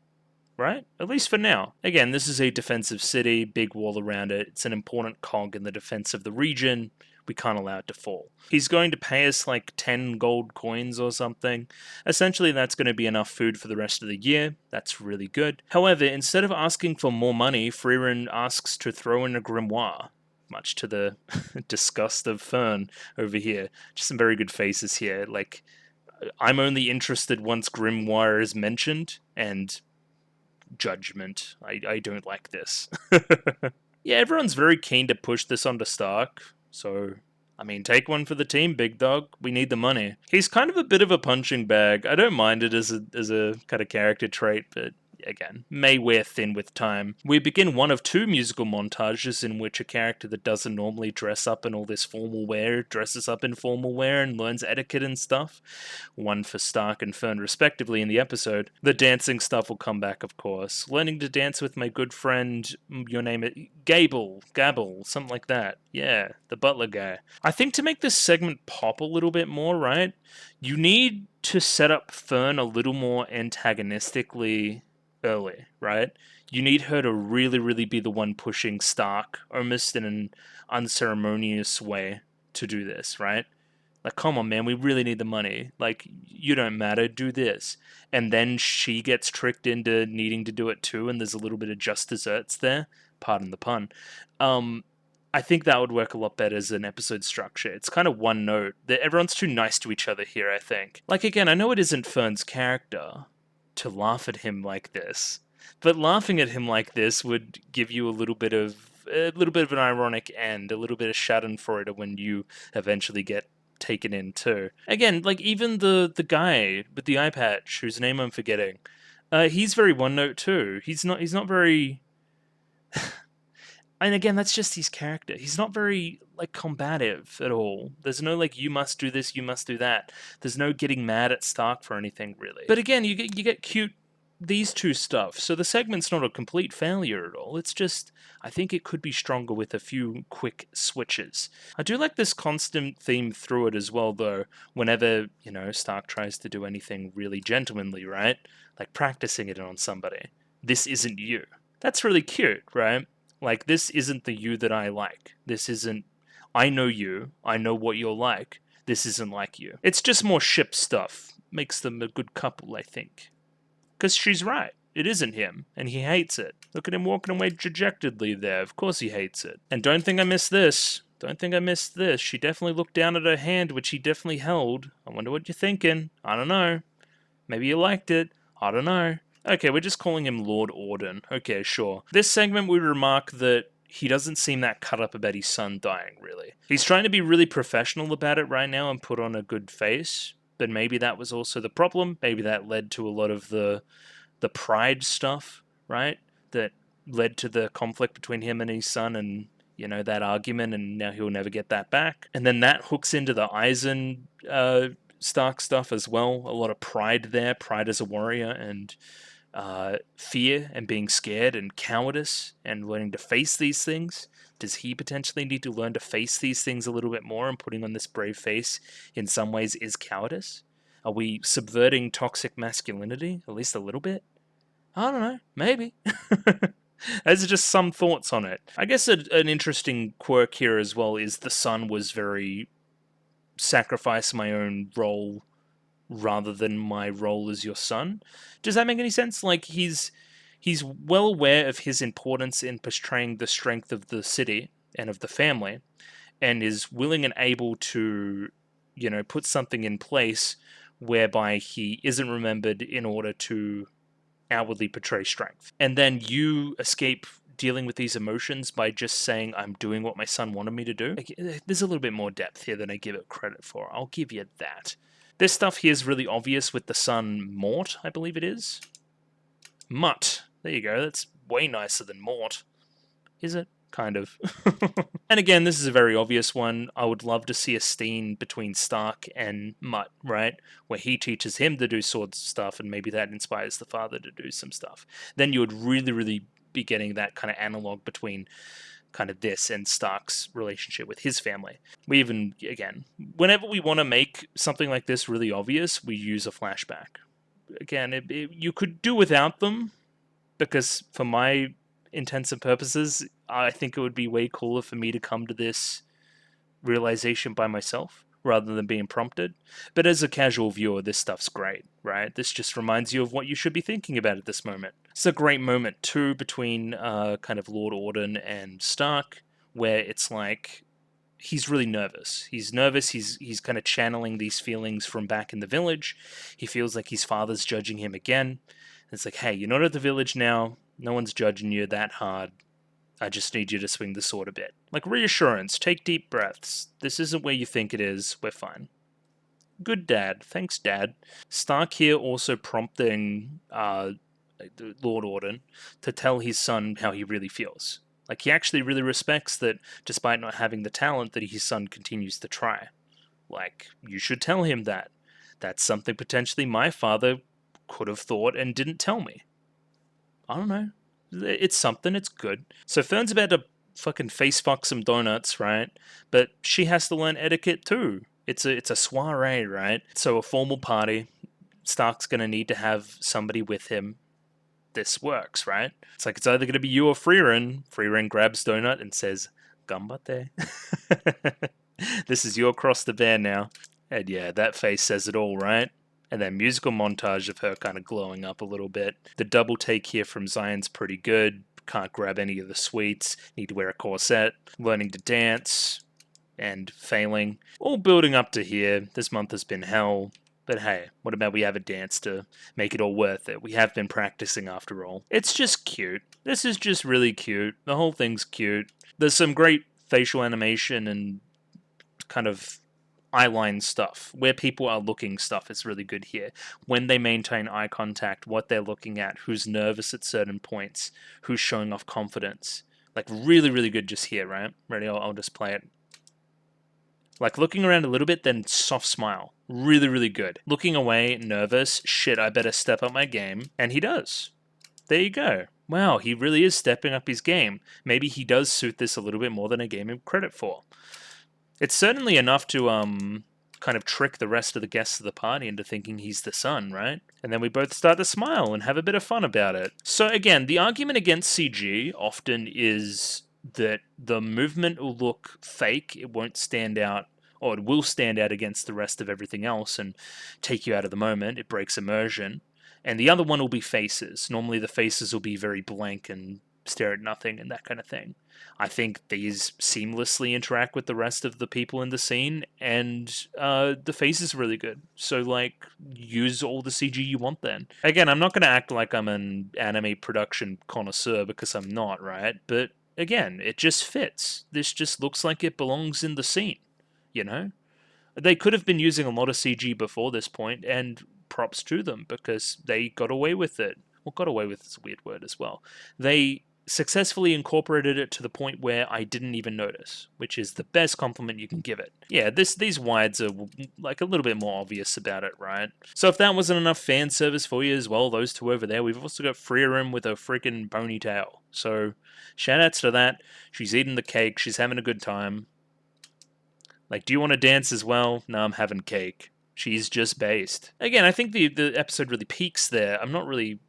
Right? At least for now. Again, this is a defensive city, big wall around it. It's an important cog in the defense of the region. We can't allow it to fall. He's going to pay us like 10 gold coins or something. Essentially, that's going to be enough food for the rest of the year. That's really good. However, instead of asking for more money, Frieren asks to throw in a grimoire, much to the disgust of Fern over here. Just some very good faces here. Like, I'm only interested once grimoire is mentioned, and judgment. I don't like this. Yeah, everyone's very keen to push this onto Stark, so I mean, take one for the team, big dog. We need the money. He's kind of a bit of a punching bag. I don't mind it as a kind of character trait, but again, may wear thin with time. We begin one of 2 musical montages in which a character that doesn't normally dress up in all this formal wear dresses up in formal wear and learns etiquette and stuff. One for Stark and Fern respectively in the episode. The dancing stuff will come back, of course. Learning to dance with my good friend, your name is Gable, something like that. Yeah, the butler guy. I think to make this segment pop a little bit more, right, you need to set up Fern a little more antagonistically early, right? You need her to really, really be the one pushing Stark, almost in an unceremonious way to do this, right? Like, come on, man, we really need the money. Like, you don't matter, do this. And then she gets tricked into needing to do it too, and there's a little bit of just desserts there. Pardon the pun. I think that would work a lot better as an episode structure. It's kind of one note. Everyone's too nice to each other here, I think. Like, again, I know it isn't Fern's character to laugh at him like this, but laughing at him like this would give you a little bit of an ironic end, a little bit of schadenfreude when you eventually get taken in too. Again, like even the guy with the eye patch, whose name I'm forgetting, he's very one note too. He's not very. And again, that's just his character. He's not very like combative at all. There's no like you must do this, you must do that. There's no getting mad at Stark for anything really. But again, you get cute these two stuff. So the segment's not a complete failure at all. It's just I think it could be stronger with a few quick switches. I do like this constant theme through it as well though. Whenever, Stark tries to do anything really gentlemanly, right? Like practicing it on somebody. This isn't you. That's really cute, right? Like, this isn't the you that I like. This isn't, I know you, I know what you're like. This isn't like you. It's just more ship stuff. Makes them a good couple, I think. Because she's right. It isn't him, and he hates it. Look at him walking away dejectedly there. Of course he hates it. And don't think I missed this. Don't think I missed this. She definitely looked down at her hand, which he definitely held. I wonder what you're thinking. I don't know. Maybe you liked it. I don't know. Okay, we're just calling him Lord Orden. Okay, sure. This segment, we remark that he doesn't seem that cut up about his son dying, really. He's trying to be really professional about it right now and put on a good face, but maybe that was also the problem. Maybe that led to a lot of the pride stuff, right? That led to the conflict between him and his son and, that argument, and now he'll never get that back. And then that hooks into the Eisen Stark stuff as well. A lot of pride there, pride as a warrior, and fear and being scared and cowardice and learning to face these things. Does he potentially need to learn to face these things a little bit more, and putting on this brave face in some ways is cowardice? Are we subverting toxic masculinity at least a little bit? I don't know, maybe. Those are just some thoughts on it. I guess an interesting quirk here as well is the son was very sacrifice my own role rather than my role as your son. Does that make any sense? Like he's well aware of his importance in portraying the strength of the city and of the family, and is willing and able to, put something in place whereby he isn't remembered in order to outwardly portray strength. And then you escape dealing with these emotions by just saying, I'm doing what my son wanted me to do. Like, there's a little bit more depth here than I give it credit for. I'll give you that. This stuff here is really obvious with the son Mort, I believe it is. Mutt. There you go. That's way nicer than Mort. Is it? Kind of. And again, this is a very obvious one. I would love to see a scene between Stark and Mutt, right? Where he teaches him to do swords stuff, and maybe that inspires the father to do some stuff. Then you would really, really be getting that kind of analog between kind of this and Stark's relationship with his family. We even, again, whenever we want to make something like this really obvious, we use a flashback. Again, you could do without them, because for my intents and purposes, I think it would be way cooler for me to come to this realization by myself rather than being prompted. But as a casual viewer, this stuff's great, right? This just reminds you of what you should be thinking about at this moment. It's a great moment too between kind of Lord Orden and Stark, where it's like he's really nervous. He's nervous. He's kind of channeling these feelings from back in the village. He feels like his father's judging him again. It's like, hey, you're not at the village now. No one's judging you that hard. I just need you to swing the sword a bit. Like reassurance, take deep breaths. This isn't where you think it is. We're fine. Good dad. Thanks, Dad. Stark here also prompting Lord Orden to tell his son how he really feels. Like he actually really respects that despite not having the talent that his son continues to try. Like, you should tell him that. That's something potentially my father could have thought and didn't tell me. I don't know. It's something, it's good. So Fern's about to fucking face fuck some donuts, right? But she has to learn etiquette too. It's a soiree, right? So a formal party. Stark's gonna need to have somebody with him. This works, right? It's like it's either gonna be you or Frieren. Frieren grabs donut and says, "Gambate." This is your cross the bear now. And yeah, that face says it all, right? And then musical montage of her kind of glowing up a little bit. The double take here from Zion's pretty good. can't grab any of the sweets, need to wear a corset, learning to dance, and failing. All building up to here. This month has been hell. But hey, what about we have a dance to make it all worth it? We have been practicing after all. It's just cute. This is just really cute. The whole thing's cute. There's some great facial animation and kind of eyeline stuff. Where people are looking stuff is really good here. When they maintain eye contact, what they're looking at, who's nervous at certain points, who's showing off confidence. Like really, really good just here, right? Ready? I'll just play it. Like looking around a little bit, then soft smile. Really, really good. Looking away, nervous. Shit, I better step up my game. And he does. There you go. Wow, he really is stepping up his game. Maybe he does suit this a little bit more than I gave him credit for. It's certainly enough to kind of trick the rest of the guests of the party into thinking he's the son, right? And then we both start to smile and have a bit of fun about it. So again, the argument against CG often is that the movement will look fake, it won't stand out, or it will stand out against the rest of everything else and take you out of the moment, it breaks immersion. And the other one will be faces. Normally the faces will be very blank and stare at nothing and that kind of thing. I think these seamlessly interact with the rest of the people in the scene, and the face is really good. So, like, use all the CG you want then. Again, I'm not going to act like I'm an anime production connoisseur, because I'm not, right? But, again, it just fits. This just looks like it belongs in the scene, you know? They could have been using a lot of CG before this point, and props to them, because they got away with it. Well, got away with is a weird word as well. They successfully incorporated it to the point where I didn't even notice, which is the best compliment you can give it. Yeah, these wides are like a little bit more obvious about it, right? So if that wasn't enough fan service for you as well, those two over there, we've also got Frieren with a freaking ponytail. So shout outs to that. She's eating the cake, she's having a good time. Like, do you want to dance as well? No, I'm having cake. She's just based. Again, I think the episode really peaks there. I don't really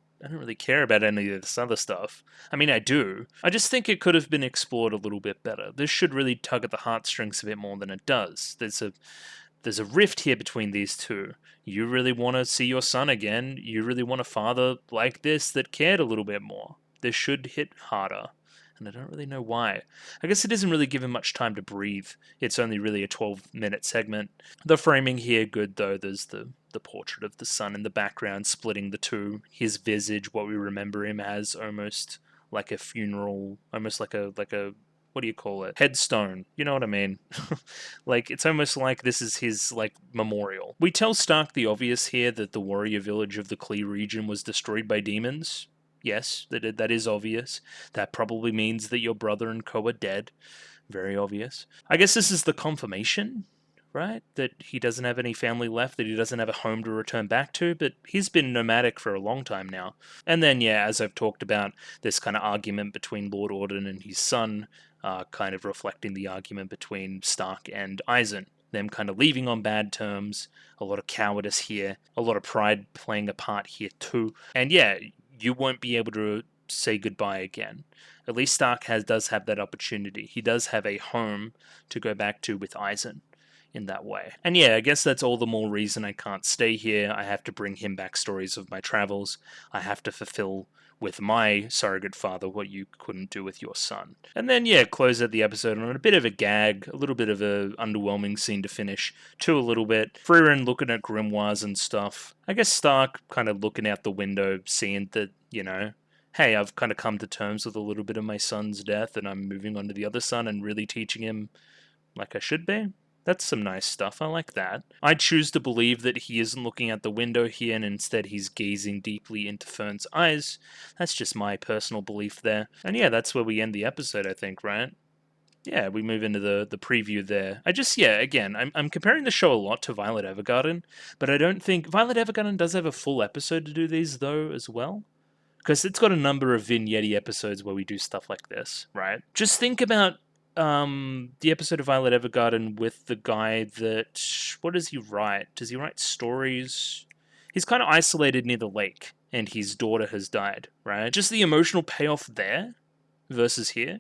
care about any of this other stuff. I mean, I do. I just think it could have been explored a little bit better. This should really tug at the heartstrings a bit more than it does. There's a rift here between these two. You really want to see your son again. You really want a father like this that cared a little bit more. This should hit harder. And I don't really know why. I guess it doesn't really give him much time to breathe. It's only really a 12-minute segment. The framing here, good though. There's the portrait of the son in the background, splitting the two. His visage, what we remember him as, almost like a funeral, almost like a what do you call it? Headstone. You know what I mean? Like, it's almost like this is his, like, memorial. We tell Stark the obvious here that the warrior village of the Klee region was destroyed by demons. Yes, that is obvious. That probably means that your brother and co are dead. Very obvious. I guess this is the confirmation, right? That he doesn't have any family left, that he doesn't have a home to return back to, but he's been nomadic for a long time now. And then, yeah, as I've talked about, this kind of argument between Lord Auden and his son, kind of reflecting the argument between Stark and Eisen. Them kind of leaving on bad terms, a lot of cowardice here, a lot of pride playing a part here too. And yeah, you won't be able to say goodbye again. At least Stark does have that opportunity. He does have a home to go back to with Eisen in that way. And yeah, I guess that's all the more reason I can't stay here. I have to bring him back stories of my travels. I have to fulfill with my surrogate father what you couldn't do with your son. And then, yeah, close out the episode on a bit of a gag, a little bit of a underwhelming scene to finish, to a little bit. Frieren looking at grimoires and stuff. I guess Stark kind of looking out the window, seeing that, you know, hey, I've kind of come to terms with a little bit of my son's death, and I'm moving on to the other son and really teaching him like I should be. That's some nice stuff, I like that. I choose to believe that he isn't looking out the window here and instead he's gazing deeply into Fern's eyes. That's just my personal belief there. And yeah, that's where we end the episode, I think, right? Yeah, we move into the preview there. Again, I'm comparing the show a lot to Violet Evergarden, but I don't think... Violet Evergarden does have a full episode to do these, though, as well. Because it's got a number of vignette episodes where we do stuff like this, right? Just think about the episode of Violet Evergarden with the guy that... What does he write? Does he write stories? He's kind of isolated near the lake, and his daughter has died, right? Just the emotional payoff there versus here.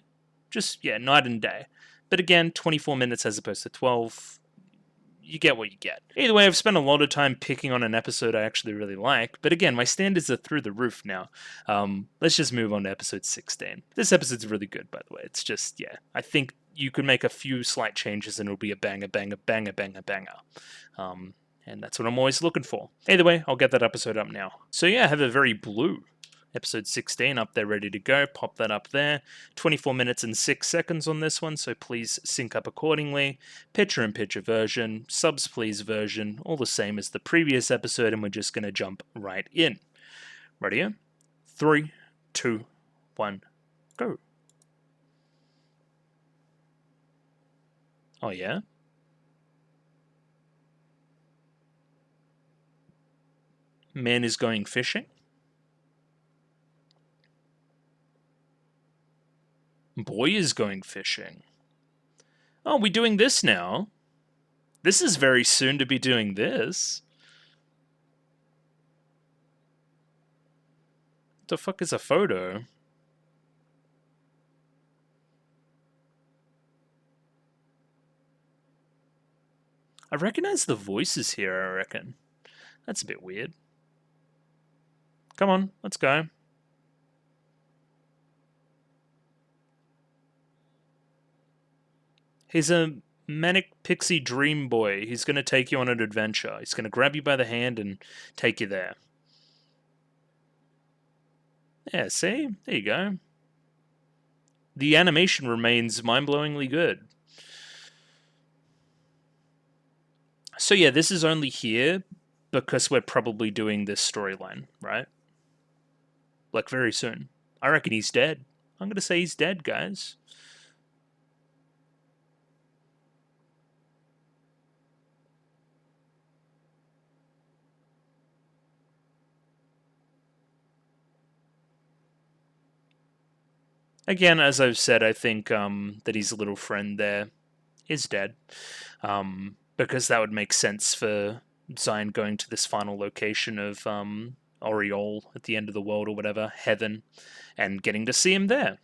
Just, yeah, night and day. But again, 24 minutes as opposed to 12. you get what you get. Either way, I've spent a lot of time picking on an episode I actually really like, but again, my standards are through the roof now. Let's just move on to episode 16. This episode's really good, by the way. It's just, yeah, I think you could make a few slight changes and it'll be a banger, banger, banger, banger, banger. And that's what I'm always looking for. Either way, I'll get that episode up now. So yeah, I have a very blue episode 16 up there ready to go. Pop that up there. 24 minutes and 6 seconds on this one, so please sync up accordingly. Picture-in-picture version, subs please version, all the same as the previous episode, and we're just going to jump right in. Ready? 3, 2, 1, go. Oh yeah? Man is going fishing? Boy is going fishing. Oh, we doing this now? This is very soon to be doing this. What the fuck is a photo? I recognize the voices here, I reckon. That's a bit weird. Come on, let's go. He's a manic pixie dream boy. He's going to take you on an adventure. He's going to grab you by the hand and take you there. Yeah, see? There you go. The animation remains mind-blowingly good. So yeah, this is only here because we're probably doing this storyline, right? Like very soon. I reckon he's dead. I'm going to say he's dead, guys. Again, as I've said, I think that his little friend there is dead. Because that would make sense for Zion going to this final location of Oriole at the end of the world or whatever, heaven, and getting to see him there.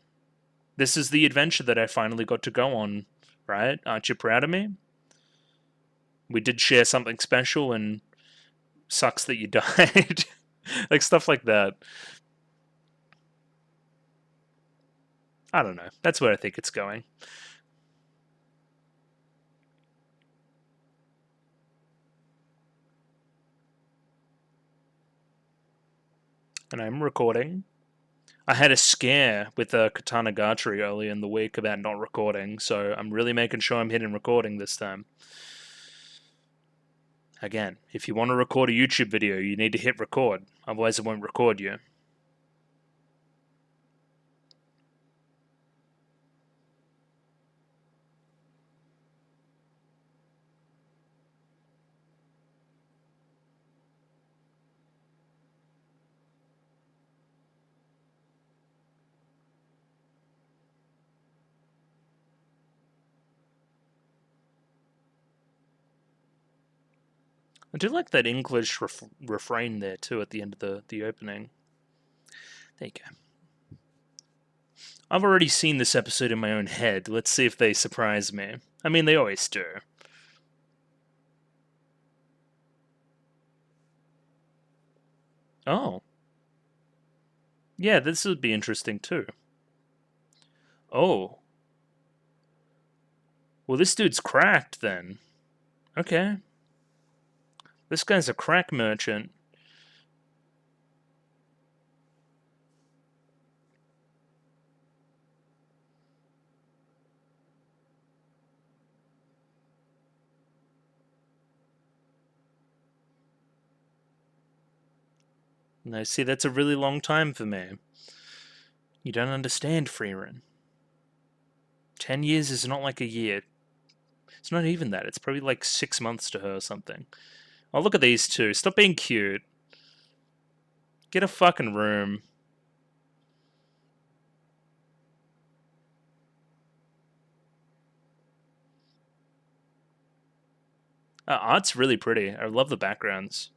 This is the adventure that I finally got to go on, right? Aren't you proud of me? We did share something special, and sucks that you died. Like stuff like that. I don't know. That's where I think it's going. And I'm recording. I had a scare with Katanagatari earlier in the week about not recording, so I'm really making sure I'm hitting recording this time. Again, if you want to record a YouTube video, you need to hit record, otherwise it won't record you. I do like that English refrain there too at the end of the opening. There you go. I've already seen this episode in my own head. Let's see if they surprise me. I mean, they always do. Oh. Yeah, this would be interesting too. Oh. Well, this dude's cracked then. Okay. This guy's a crack merchant. No, see, that's a really long time for me. You don't understand, Frieren. 10 years is not like a year. It's not even that. It's probably like 6 months to her or something. Oh, look at these two. Stop being cute. Get a fucking room. Art's really pretty. I love the backgrounds.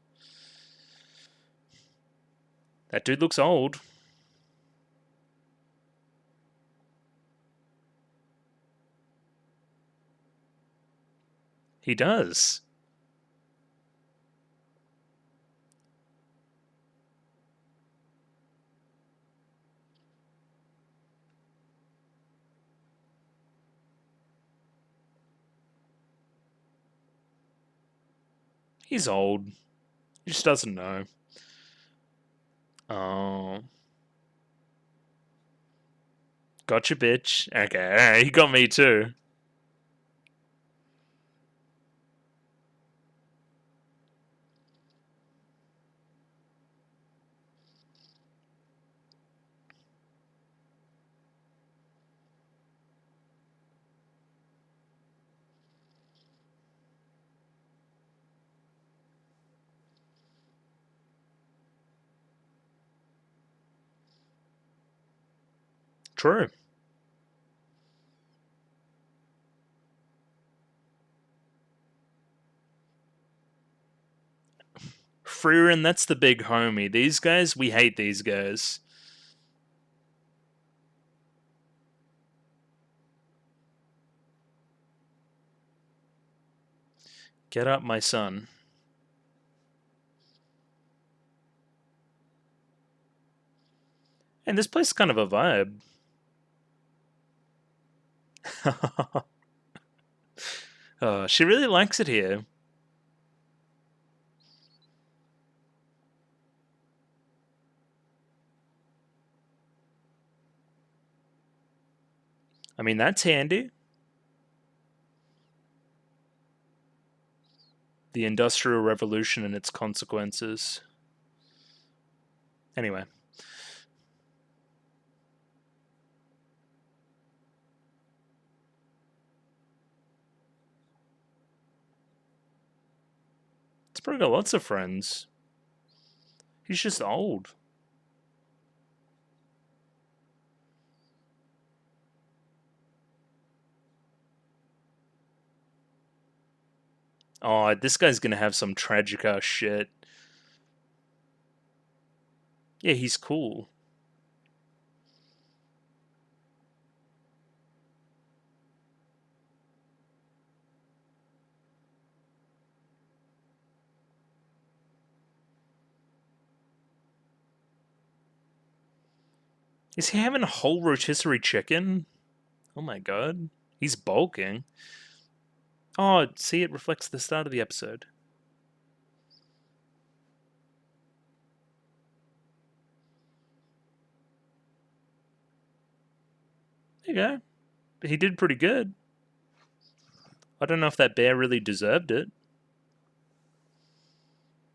That dude looks old. He does. He's old. He just doesn't know. Oh. Gotcha, bitch. Okay, alright, he got me too. True. Frieren, that's the big homie. These guys, we hate these guys. Get up, my son. And this place is kind of a vibe. Oh, she really likes it here. I mean, that's handy. The Industrial Revolution and its consequences. Anyway. It's probably got lots of friends. He's just old. Oh, this guy's gonna have some tragic ass shit. Yeah, he's cool. Is he having a whole rotisserie chicken? Oh my god. He's bulking. Oh, see, it reflects the start of the episode. There you go. He did pretty good. I don't know if that bear really deserved it.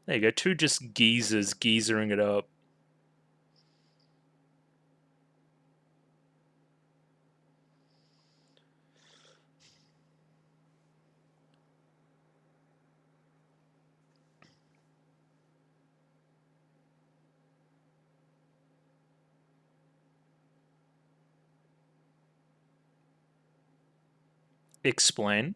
There you go. Two just geezers geezering it up. Explain.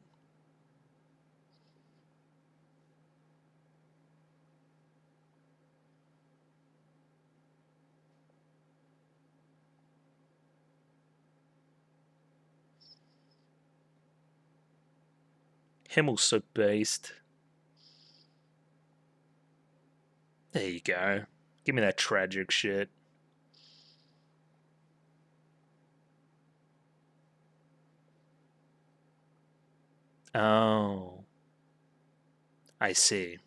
Himmelsoup based. There you go. Give me that tragic shit. Oh. I see.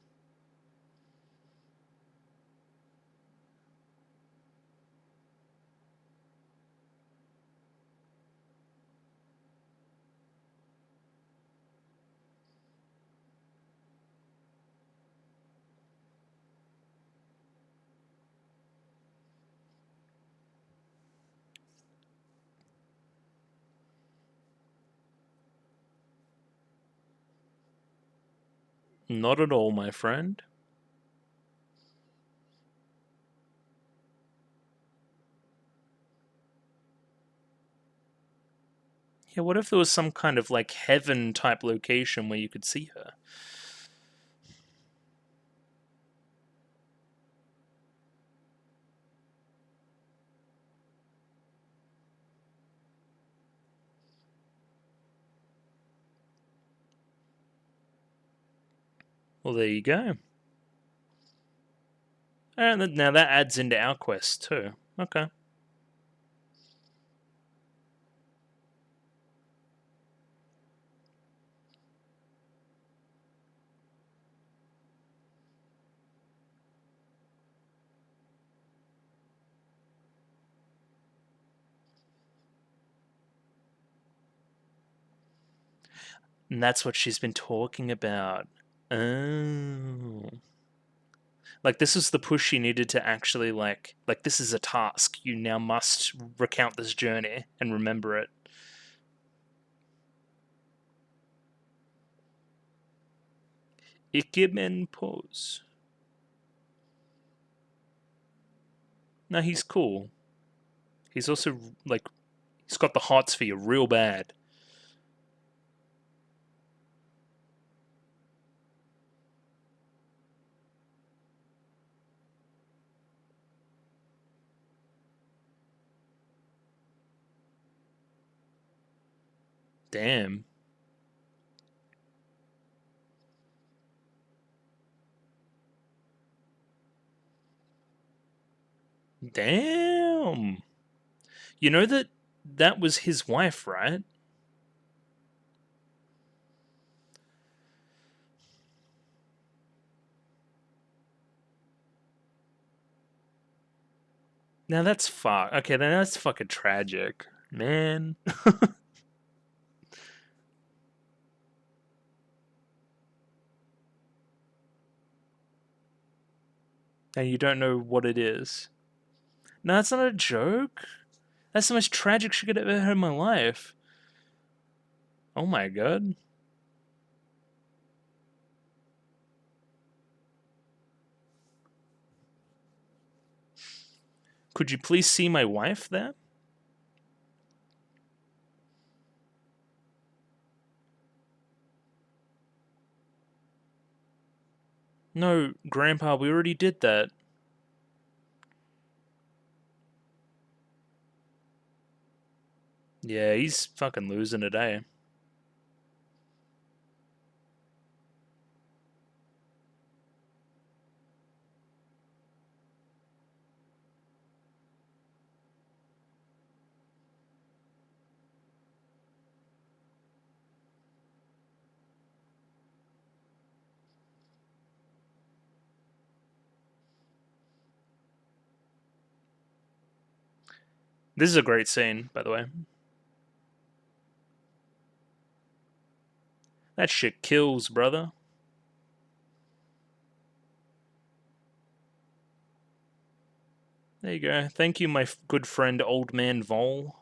Not at all, my friend. Yeah, what if there was some kind of like heaven type location where you could see her? Well, there you go. And now that adds into our quest too. Okay. And that's what she's been talking about. Oh. Like, this is the push she needed to actually, like, this is a task. You now must recount this journey and remember it. Ikemen pose. No, he's cool. He's also, like, he's got the hots for you real bad. Damn. Damn. You know that was his wife, right? Now that's okay, then that's fucking tragic. Man. And you don't know what it is. No, that's not a joke. That's the most tragic shit I've ever heard in my life. Oh my god. Could you please see my wife there? No, Grandpa, we already did that. Yeah, he's fucking losing it, eh? This is a great scene, by the way. That shit kills, brother. There you go. Thank you, my good friend, Old Man Vol.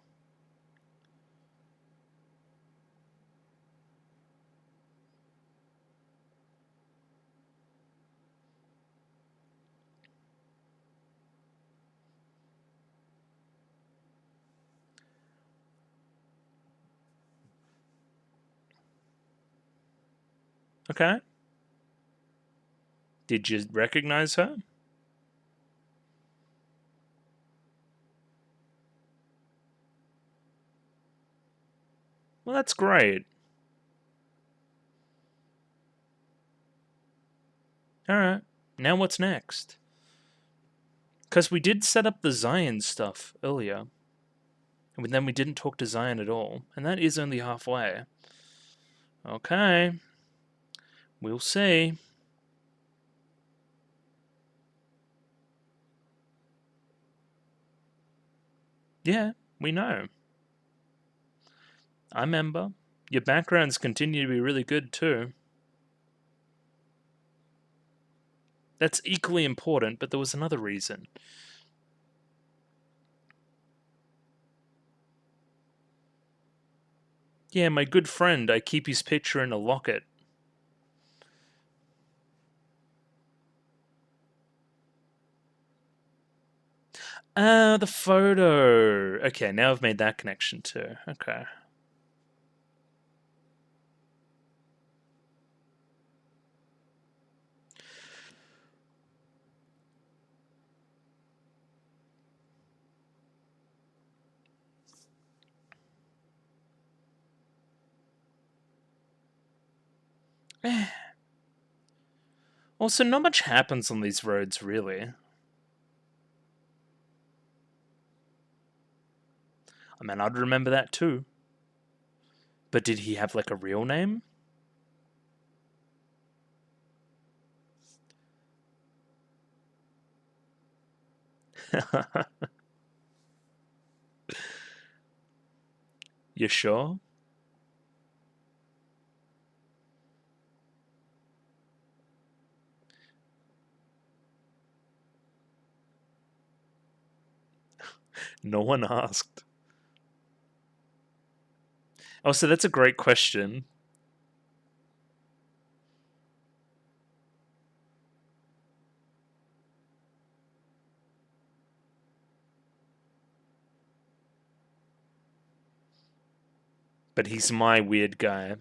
Okay. Did you recognize her? Well, that's great. Alright. Now what's next? Because we did set up the Zion stuff earlier. And then we didn't talk to Zion at all. And that is only halfway. Okay. We'll see. Yeah, we know. I remember. Your backgrounds continue to be really good too. That's equally important, but there was another reason. Yeah, my good friend, I keep his picture in a locket. Ah, the photo. Okay, now I've made that connection too. Okay. Also, not much happens on these roads, really. I mean, I'd remember that too. But did he have like a real name? You sure? No one asked. Oh, so that's a great question. But he's my weird guy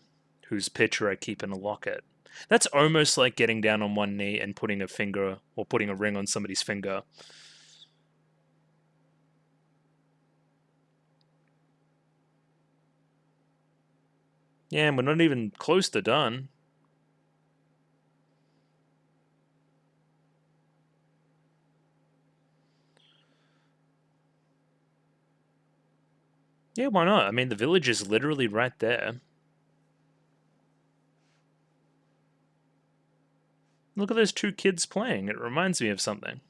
whose picture I keep in a locket. That's almost like getting down on one knee and putting a finger or putting a ring on somebody's finger. Yeah, and we're not even close to done. Yeah, why not? I mean, the village is literally right there. Look at those two kids playing. It reminds me of something.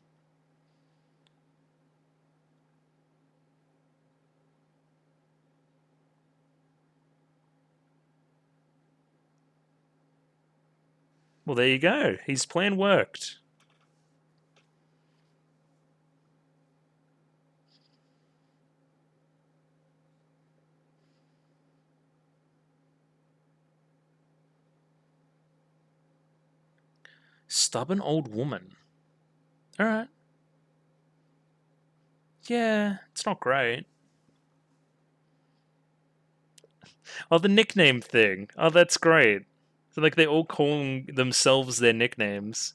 Well, there you go. His plan worked. Stubborn old woman. Alright. Yeah, it's not great. Oh, the nickname thing. Oh, that's great. So, like, they're all calling themselves their nicknames.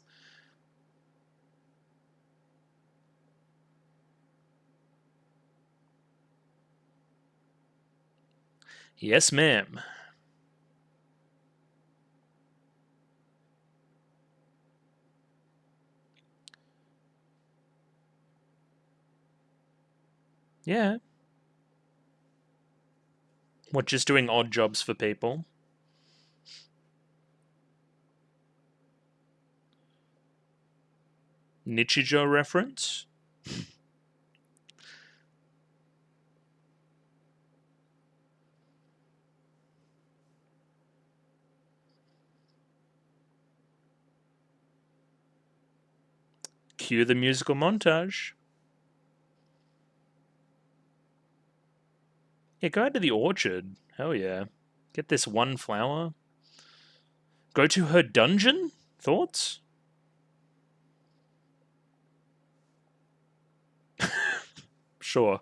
Yes, ma'am. Yeah. What, just doing odd jobs for people? Nichijou reference? Cue the musical montage. Yeah, go out to the orchard. Hell yeah. Get this one flower. Go to her dungeon? Thoughts? Sure.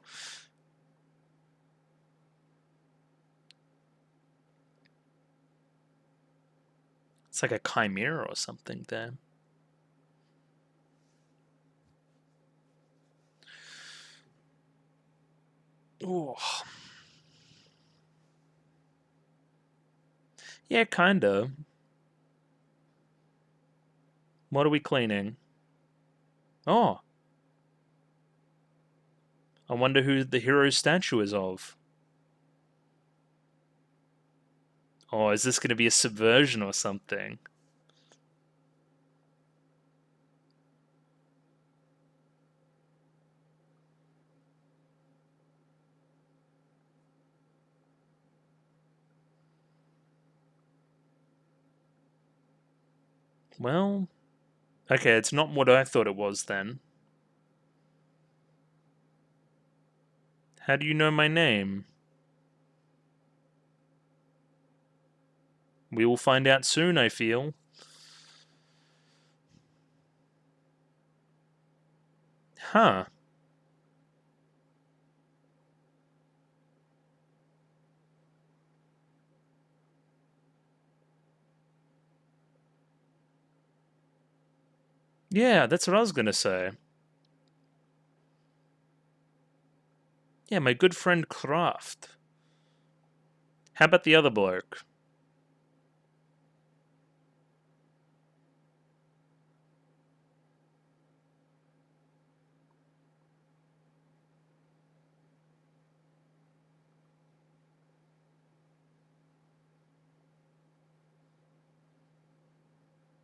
It's like a chimera or something there. Oh. Yeah, kinda. What are we cleaning? Oh, I wonder who the hero's statue is of. Oh, is this going to be a subversion or something? Well, okay, it's not what I thought it was then. How do you know my name? We will find out soon, I feel. Huh. Yeah, that's what I was going to say. Yeah, my good friend Kraft. How about the other bloke?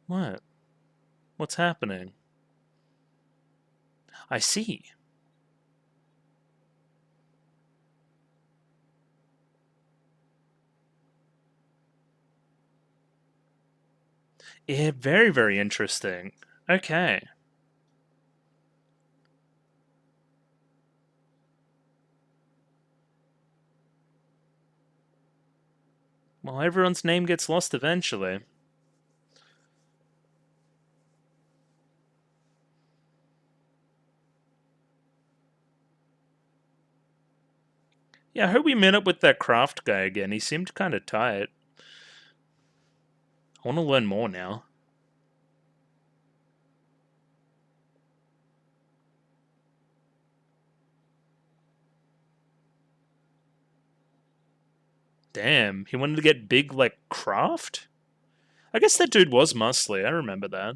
What? What's happening? I see. Yeah, very, very interesting. Okay. Well, everyone's name gets lost eventually. Yeah, I hope we met up with that craft guy again. He seemed kind of tight. I want to learn more now. Damn, he wanted to get big like craft? I guess that dude was muscly. I remember that.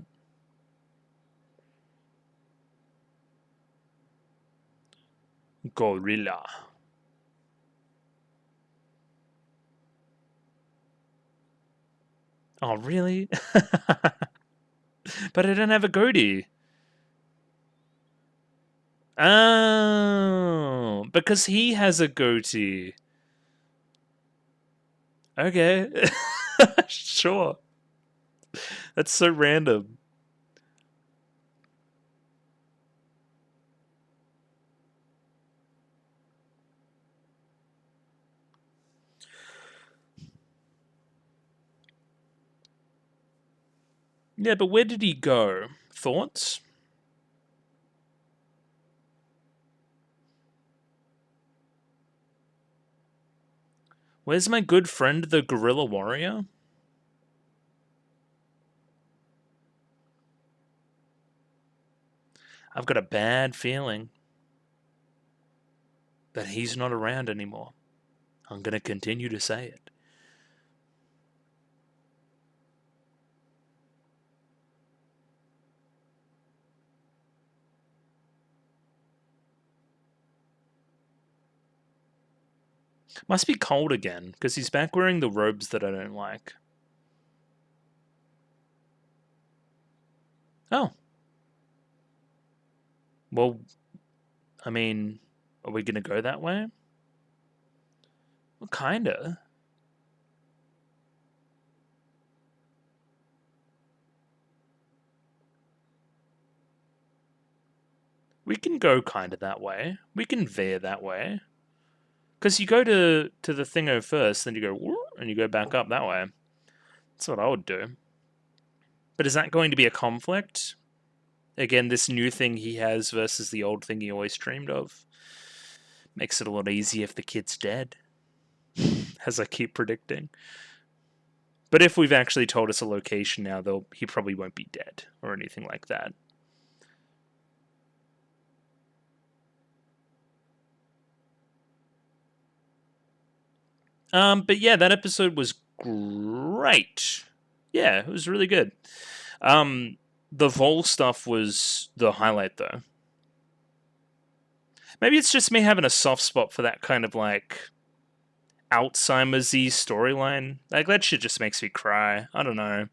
Gorilla. Oh, really? But I don't have a goatee. Oh, because he has a goatee. Okay. Sure. That's so random. Yeah, but where did he go? Thoughts? Where's my good friend, the gorilla warrior? I've got a bad feeling that he's not around anymore. I'm going to continue to say it. Must be cold again, because he's back wearing the robes that I don't like. Oh. Well, I mean, are we going to go that way? Well, kinda. We can go kinda that way. We can veer that way. Because you go to the thingo first, then you go, and you go back up that way. That's what I would do. But is that going to be a conflict? Again, this new thing he has versus the old thing he always dreamed of. Makes it a lot easier if the kid's dead. As I keep predicting. But if we've actually told us a location now, though, he probably won't be dead or anything like that. But yeah, that episode was great. Yeah, it was really good. The Vol stuff was the highlight, though. Maybe it's just me having a soft spot for that kind of like Alzheimer's-y storyline. Like that shit just makes me cry. I don't know.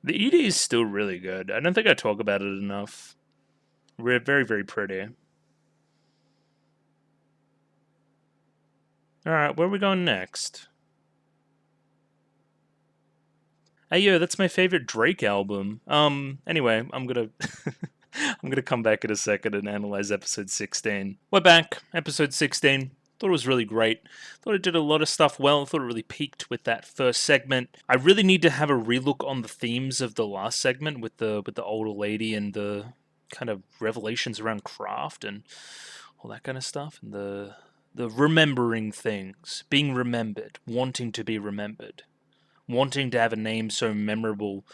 The ED is still really good. I don't think I talk about it enough. We're very, very pretty. Alright, where are we going next? Hey yo, that's my favorite Drake album. Anyway, I'm gonna I'm gonna come back in a second and analyze episode 16. We're back, episode 16. Thought it was really great. Thought it did a lot of stuff well. Thought it really peaked with that first segment. I really need to have a relook on the themes of the last segment with the older lady and the kind of revelations around craft and all that kind of stuff, and the remembering things, being remembered, wanting to be remembered, wanting to have a name so memorable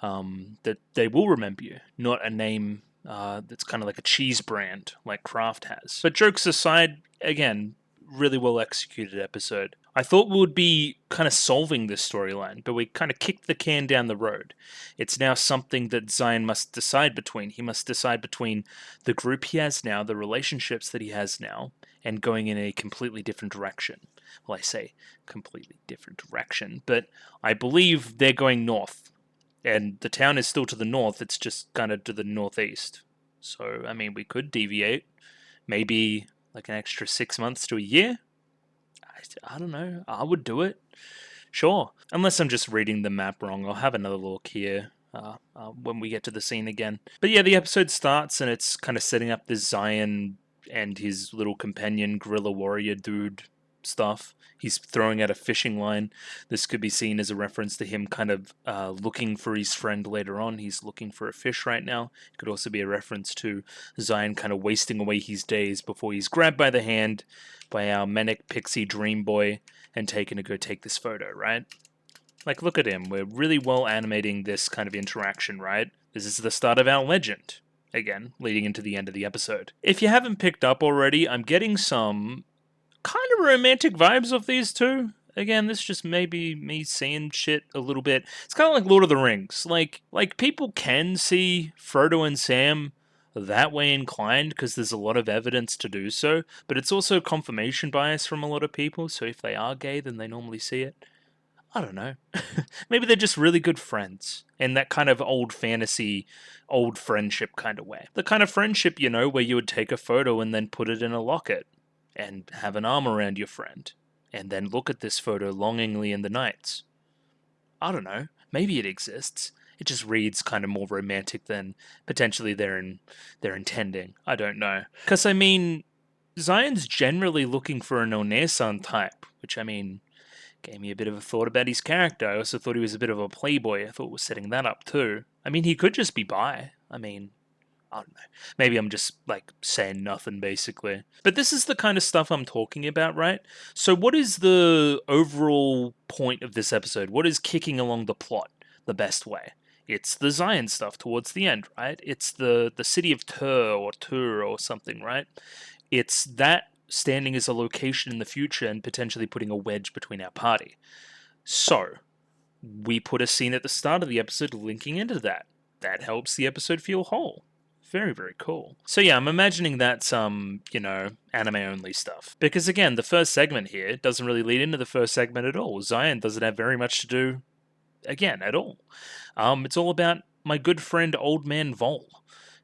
that they will remember you, not a name that's kind of like a cheese brand like Kraft has. But jokes aside, again, really well executed episode. I thought we would be kind of solving this storyline, but we kind of kicked the can down the road. It's now something that Zion must decide between. He must decide between the group he has now, the relationships that he has now, and going in a completely different direction. Well, I say completely different direction, but I believe they're going north. And the town is still to the north, it's just kind of to the northeast. So, I mean, we could deviate. Maybe like an extra 6 months to a year? I don't know. I would do it. Sure. Unless I'm just reading the map wrong. I'll have another look here when we get to the scene again. But yeah, the episode starts and it's kind of setting up this Zion and his little companion, guerrilla warrior dude stuff. He's throwing out a fishing line. This could be seen as a reference to him kind of looking for his friend later on. He's looking for a fish right now. It could also be a reference to Zion kind of wasting away his days before he's grabbed by the hand by our manic pixie dream boy and taken to go take this photo, right? Like, look at him. We're really well animating this kind of interaction, right? This is the start of our legend. Again, leading into the end of the episode. If you haven't picked up already, I'm getting some kind of romantic vibes of these two. Again, this just may be me seeing shit a little bit. It's kind of like Lord of the Rings. Like people can see Frodo and Sam that way inclined because there's a lot of evidence to do so, but it's also confirmation bias from a lot of people, so if they are gay, then they normally see it. I don't know. Maybe they're just really good friends in that kind of old fantasy, old friendship kind of way. The kind of friendship, you know, where you would take a photo and then put it in a locket and have an arm around your friend and then look at this photo longingly in the nights. I don't know. Maybe it exists. It just reads kind of more romantic than potentially they're intending. I don't know. Because, I mean, Zion's generally looking for an Onesan type, which, I mean, gave me a bit of a thought about his character. I also thought he was a bit of a playboy. I thought we're setting that up too. I mean, he could just be bi. I mean, I don't know. Maybe I'm just, like, saying nothing, basically. But this is the kind of stuff I'm talking about, right? So what is the overall point of this episode? What is kicking along the plot the best way? It's the Zion stuff towards the end, right? It's the city of Tur or something, right? It's that standing as a location in the future and potentially putting a wedge between our party. So, we put a scene at the start of the episode linking into that. That helps the episode feel whole. Very, very cool. So yeah, I'm imagining that's, anime-only stuff. Because again, the first segment here doesn't really lead into the first segment at all. Zion doesn't have very much to do, again, at all. It's all about my good friend Old Man Vol.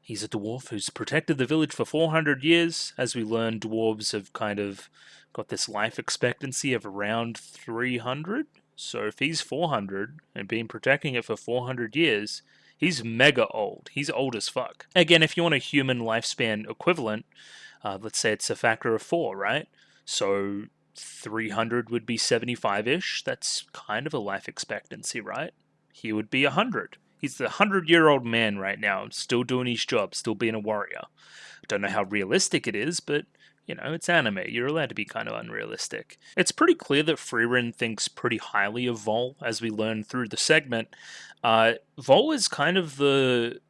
He's a dwarf who's protected the village for 400 years. As we learn, dwarves have kind of got this life expectancy of around 300. So if he's 400 and been protecting it for 400 years, he's mega old. He's old as fuck. Again, if you want a human lifespan equivalent, let's say it's a factor of 4, right? So 300 would be 75-ish. That's kind of a life expectancy, right? He would be 100. He's the 100-year-old man right now, still doing his job, still being a warrior. I don't know how realistic it is, but, you know, it's anime. You're allowed to be kind of unrealistic. It's pretty clear that Frieren thinks pretty highly of Vol, as we learn through the segment. Vol is kind of the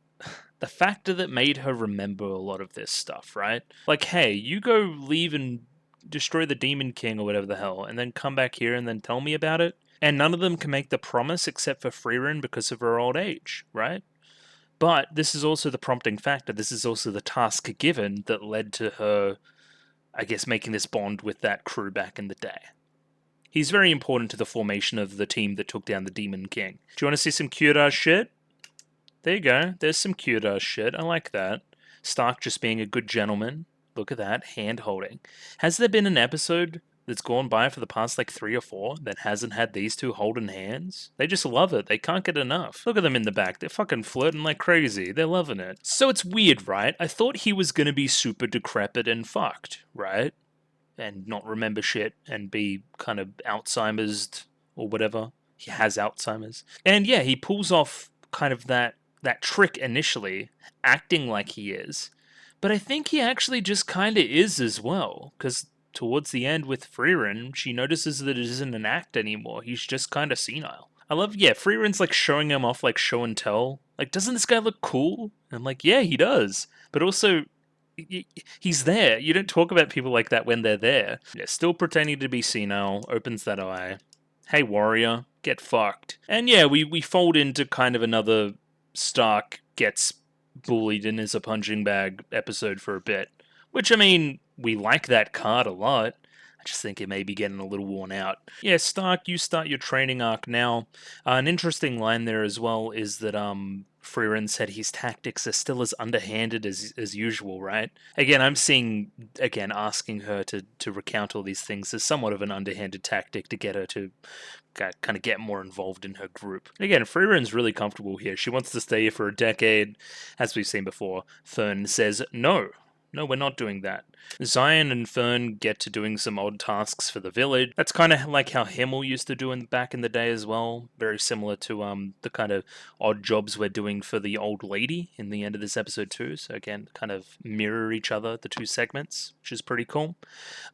factor that made her remember a lot of this stuff, right? Like, hey, you go leave and destroy the Demon King or whatever the hell, and then come back here and then tell me about it. And none of them can make the promise except for Frieren because of her old age, right? But this is also the prompting factor. This is also the task given that led to her, I guess, making this bond with that crew back in the day. He's very important to the formation of the team that took down the Demon King. Do you want to see some cute-ass shit? There you go. There's some cute-ass shit. I like that. Stark just being a good gentleman. Look at that. Hand-holding. Has there been an episode that's gone by for the past, 3 or 4 that hasn't had these two holding hands? They just love it. They can't get enough. Look at them in the back. They're fucking flirting like crazy. They're loving it. So it's weird, right? I thought he was going to be super decrepit and fucked, right? And not remember shit and be kind of Alzheimer's or whatever. He has Alzheimer's. And yeah, he pulls off kind of that trick initially, acting like he is. But I think he actually just kind of is as well, because towards the end with Frieren, she notices that it isn't an act anymore. He's just kind of senile. I love, Frieren's showing him off show and tell. Doesn't this guy look cool? And I'm like, yeah, he does. But also, he's there. You don't talk about people like that when they're there. Yeah, still pretending to be senile, opens that eye. Hey, warrior, get fucked. And yeah, we fold into kind of another Stark gets bullied and is a punching bag episode for a bit. Which, I mean, we like that card a lot. I just think it may be getting a little worn out. Yeah, Stark, you start your training arc now. An interesting line there as well is that Frieren said his tactics are still as underhanded as usual, right? Again, I'm seeing, again, asking her to recount all these things as somewhat of an underhanded tactic to get her to kind of get more involved in her group. Again, Frieren's really comfortable here. She wants to stay here for a decade. As we've seen before, Fern says no. No, we're not doing that. Zion and Fern get to doing some odd tasks for the village. That's kind of like how Himmel used to do back in the day as well. Very similar to the kind of odd jobs we're doing for the old lady in the end of this episode too. So again, kind of mirror each other, the two segments, which is pretty cool.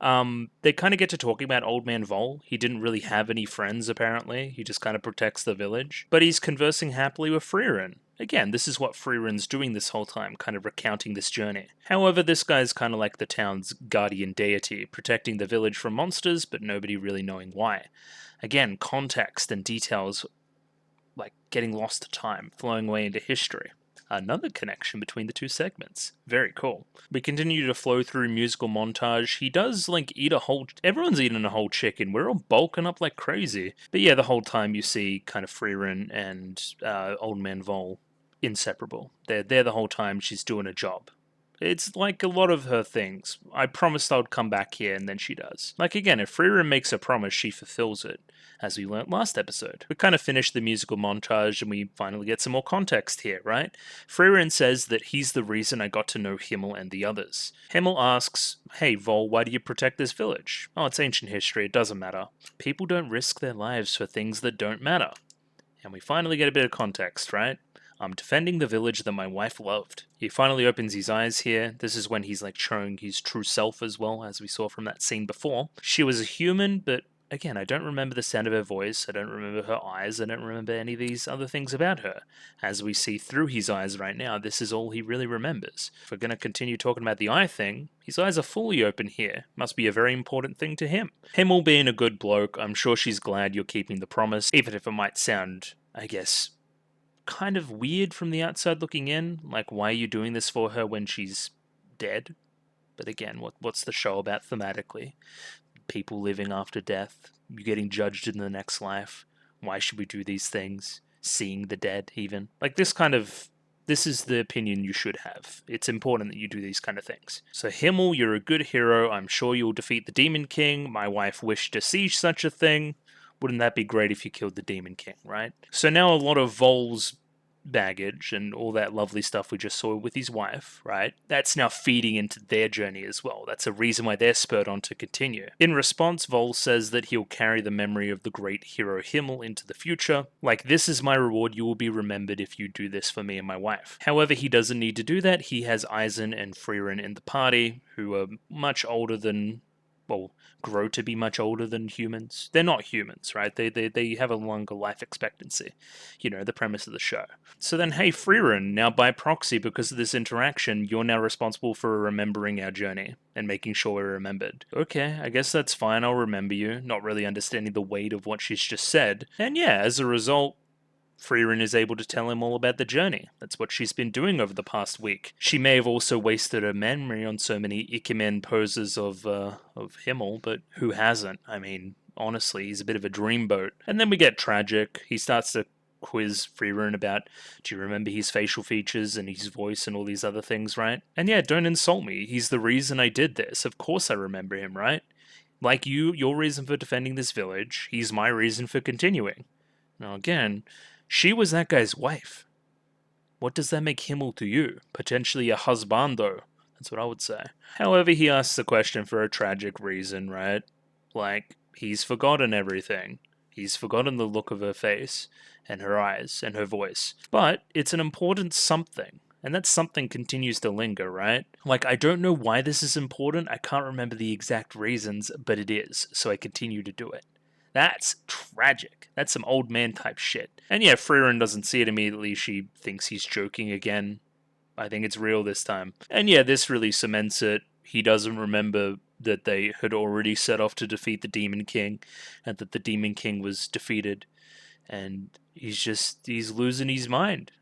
They kind of get to talking about Old Man Vol. He didn't really have any friends apparently. He just kind of protects the village. But he's conversing happily with Frieren. Again, this is what Frieren's doing this whole time, kind of recounting this journey. However, this guy's kind of like the town's guardian deity, protecting the village from monsters, but nobody really knowing why. Again, context and details like getting lost to time, flowing away into history. Another connection between the two segments. Very cool. We continue to flow through musical montage. He does like eat a whole... Everyone's eating a whole chicken. We're all bulking up like crazy. But yeah, the whole time you see kind of Frieren and Old Man Vol inseparable. They're there the whole time. She's doing a job. It's like a lot of her things. I promised I'd come back here, and then she does. Like again, if Frieren makes a promise, she fulfills it, as we learnt last episode. We kind of finished the musical montage, and we finally get some more context here, right? Frieren says that he's the reason I got to know Himmel and the others. Himmel asks, hey Vol, why do you protect this village? Oh, it's ancient history, it doesn't matter. People don't risk their lives for things that don't matter. And we finally get a bit of context, right? I'm defending the village that my wife loved. He finally opens his eyes here. This is when he's like showing his true self as well, as we saw from that scene before. She was a human, but again, I don't remember the sound of her voice, I don't remember her eyes, I don't remember any of these other things about her. As we see through his eyes right now, this is all he really remembers. If we're going to continue talking about the eye thing, his eyes are fully open here. Must be a very important thing to him. Himmel being a good bloke, I'm sure she's glad you're keeping the promise, even if it might sound, I guess, kind of weird from the outside looking in. Like, why are you doing this for her when she's dead? But again, what's the show about thematically? People living after death, you getting judged in the next life. Why should we do these things? Seeing the dead, even. Like, this is the opinion you should have. It's important that you do these kind of things. So Himmel, you're a good hero. I'm sure you'll defeat the Demon King. My wife wished to see such a thing. Wouldn't that be great if you killed the Demon King, right? So now a lot of Vol's baggage and all that lovely stuff we just saw with his wife, right? That's now feeding into their journey as well. That's a reason why they're spurred on to continue. In response, Vol says that he'll carry the memory of the great hero Himmel into the future. Like, this is my reward, you will be remembered if you do this for me and my wife. However, he doesn't need to do that. He has Eisen and Frieren in the party, who are much older than, well, grow to be much older than humans. They're not humans, right? They have a longer life expectancy. You know, the premise of the show. So then, hey, Frieren, now by proxy, because of this interaction, you're now responsible for remembering our journey and making sure we're remembered. Okay, I guess that's fine, I'll remember you, not really understanding the weight of what she's just said. And yeah, as a result, Frieren is able to tell him all about the journey. That's what she's been doing over the past week. She may have also wasted her memory on so many Ikemen poses of Himmel, but who hasn't? I mean, honestly, he's a bit of a dreamboat. And then we get tragic. He starts to quiz Frieren about, do you remember his facial features and his voice and all these other things, right? And yeah, don't insult me. He's the reason I did this. Of course I remember him, right? Like you, your reason for defending this village, he's my reason for continuing. Now again, she was that guy's wife. What does that make Himmel to you? Potentially a husbando. That's what I would say. However, he asks the question for a tragic reason, right? Like, he's forgotten everything. He's forgotten the look of her face, and her eyes, and her voice. But it's an important something. And that something continues to linger, right? Like, I don't know why this is important. I can't remember the exact reasons, but it is. So I continue to do it. That's tragic. That's some old man type shit. And yeah, Frieren doesn't see it immediately. She thinks he's joking again. I think it's real this time. And yeah, this really cements it. He doesn't remember that they had already set off to defeat the Demon King, and that the Demon King was defeated. And he's losing his mind.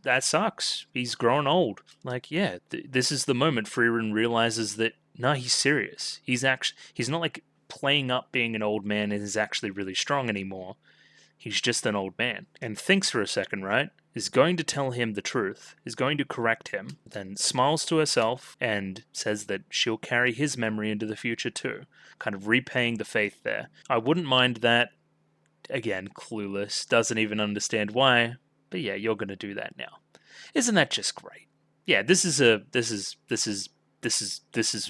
That sucks. He's grown old. Like, yeah, this is the moment Frieren realizes that, no, he's serious. He's not like playing up being an old man and is actually really strong anymore. He's just an old man. And thinks for a second, right? Is going to tell him the truth, is going to correct him, then smiles to herself and says that she'll carry his memory into the future too, kind of repaying the faith there. I wouldn't mind that. Again, clueless, doesn't even understand why, but yeah, you're gonna do that now. Isn't that just great? Yeah, this is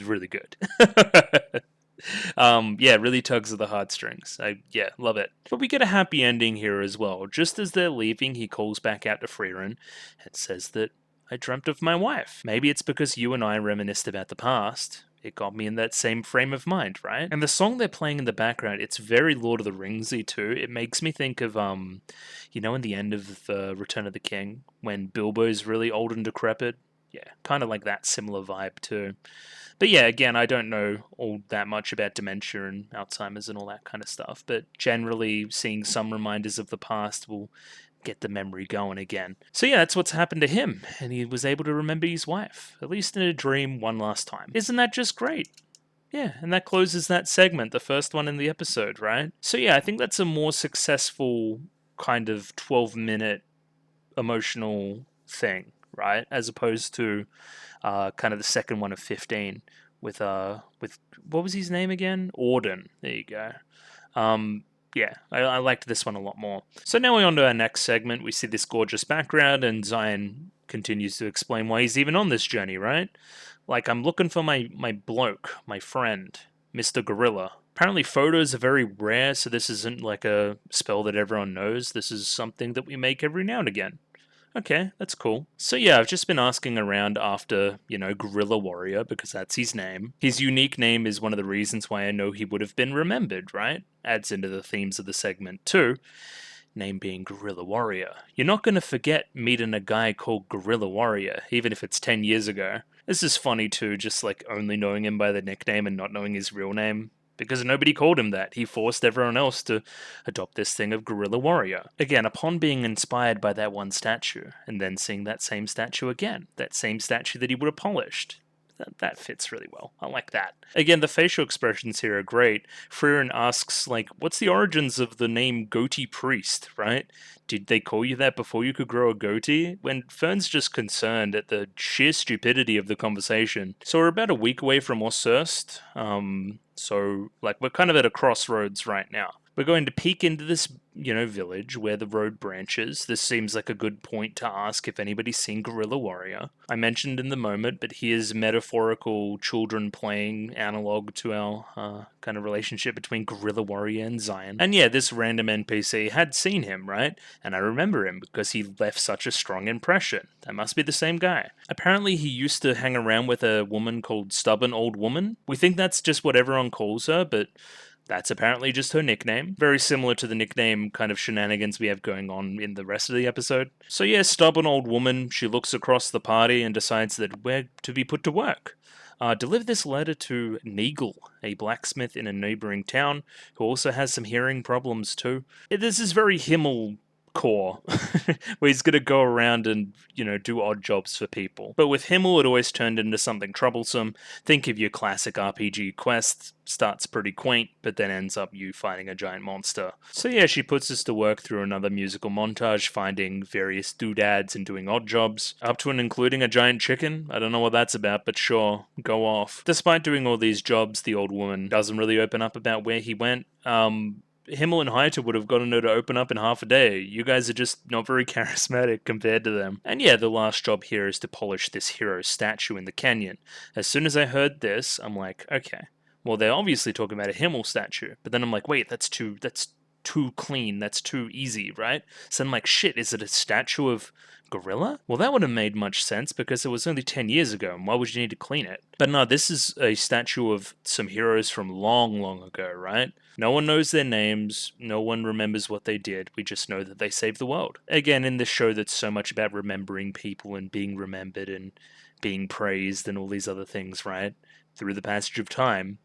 really good. Yeah, really tugs at the heartstrings. Love it. But we get a happy ending here as well. Just as they're leaving, he calls back out to Frieren and says that I dreamt of my wife. Maybe it's because you and I reminisced about the past. It got me in that same frame of mind, right? And the song they're playing in the background, it's very Lord of the Ringsy too. It makes me think of in the end of Return of the King, when Bilbo's really old and decrepit. Yeah, kind of like that similar vibe too. But yeah, again, I don't know all that much about dementia and Alzheimer's and all that kind of stuff, but generally seeing some reminders of the past will get the memory going again. So yeah, that's what's happened to him, and he was able to remember his wife, at least in a dream, one last time. Isn't that just great? Yeah, and that closes that segment, the first one in the episode, right? So yeah, I think that's a more successful kind of 12-minute emotional thing, right? As opposed to kind of the second one of 15 with what was his name again? Auden. There you go. Yeah, I liked this one a lot more. So now we're on to our next segment. We see this gorgeous background, and Zion continues to explain why he's even on this journey, right? Like, I'm looking for my bloke, my friend, Mr. Gorilla. Apparently photos are very rare, so this isn't like a spell that everyone knows. This is something that we make every now and again. Okay, that's cool. So yeah, I've just been asking around after, Gorilla Warrior, because that's his name. His unique name is one of the reasons why I know he would have been remembered, right? Adds into the themes of the segment too. Name being Gorilla Warrior. You're not going to forget meeting a guy called Gorilla Warrior, even if it's 10 years ago. This is funny too, just like only knowing him by the nickname and not knowing his real name. Because nobody called him that. He forced everyone else to adopt this thing of Gorilla Warrior. Again, upon being inspired by that one statue, and then seeing that same statue again, that same statue that he would have polished. That fits really well. I like that. Again, the facial expressions here are great. Frieren asks, what's the origins of the name Goatee Priest, right? Did they call you that before you could grow a goatee? When Fern's just concerned at the sheer stupidity of the conversation. So we're about a week away from AEST. So we're kind of at a crossroads right now. We're going to peek into this, village where the road branches. This seems like a good point to ask if anybody's seen Gorilla Warrior. I mentioned in the moment, but here's metaphorical children playing analog to our kind of relationship between Gorilla Warrior and Zion. And yeah, this random NPC had seen him, right? And I remember him because he left such a strong impression. That must be the same guy. Apparently he used to hang around with a woman called Stubborn Old Woman. We think that's just what everyone calls her, but that's apparently just her nickname. Very similar to the nickname kind of shenanigans we have going on in the rest of the episode. So yeah, Stubborn Old Woman, she looks across the party and decides that we're to be put to work. Deliver this letter to Neagle, a blacksmith in a neighboring town, who also has some hearing problems too. This is very Himmel core, where he's going to go around and, do odd jobs for people. But with Himmel, it always turned into something troublesome. Think of your classic RPG quest. Starts pretty quaint, but then ends up you fighting a giant monster. So yeah, she puts us to work through another musical montage, finding various doodads and doing odd jobs, up to and including a giant chicken. I don't know what that's about, but sure, go off. Despite doing all these jobs, the old woman doesn't really open up about where he went. Himmel and Hayato would have gotten her to open up in half a day. You guys are just not very charismatic compared to them. And yeah, the last job here is to polish this hero statue in the canyon. As soon as I heard this, I'm like, okay, well, they're obviously talking about a Himmel statue. But then I'm like, wait, that's too clean, that's too easy, right? So I'm like, shit, is it a statue of gorilla? Well, that would have made much sense because it was only 10 years ago, and why would you need to clean it? But no, this is a statue of some heroes from long, long ago, right? No one knows their names, no one remembers what they did, we just know that they saved the world. Again, in this show that's so much about remembering people and being remembered and being praised and all these other things, right? Through the passage of time,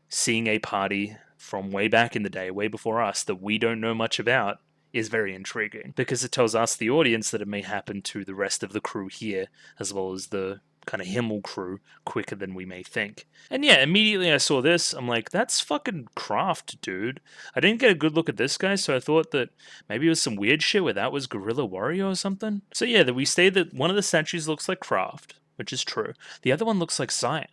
seeing a party from way back in the day, way before us, that we don't know much about, is very intriguing because it tells us, the audience, that it may happen to the rest of the crew here, as well as the kind of Himmel crew, quicker than we may think. And yeah, immediately I saw this, I'm like, that's fucking Kraft, dude. I didn't get a good look at this guy, so I thought that maybe it was some weird shit where that was Guerrilla Warrior or something. So yeah, that we stated that one of the statues looks like Kraft, which is true. The other one looks like Zion.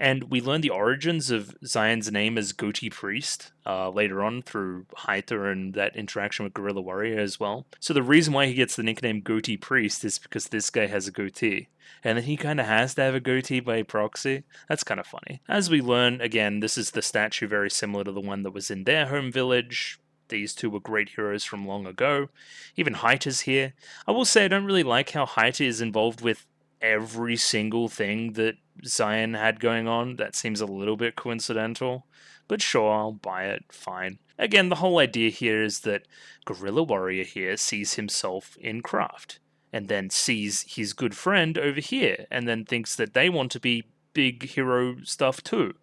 And we learn the origins of Zion's name as Goatee Priest later on through Hytha and that interaction with Guerrilla Warrior as well. So the reason why he gets the nickname Goatee Priest is because this guy has a goatee. And then he kind of has to have a goatee by proxy. That's kind of funny. As we learn, again, this is the statue very similar to the one that was in their home village. These two were great heroes from long ago. Even Hytha's here. I will say I don't really like how Hytha is involved with every single thing that Zion had going on. That seems a little bit coincidental, but sure, I'll buy it, fine. Again, the whole idea here is that Guerrilla Warrior here sees himself in Kraft, and then sees his good friend over here, and then thinks that they want to be big hero stuff too.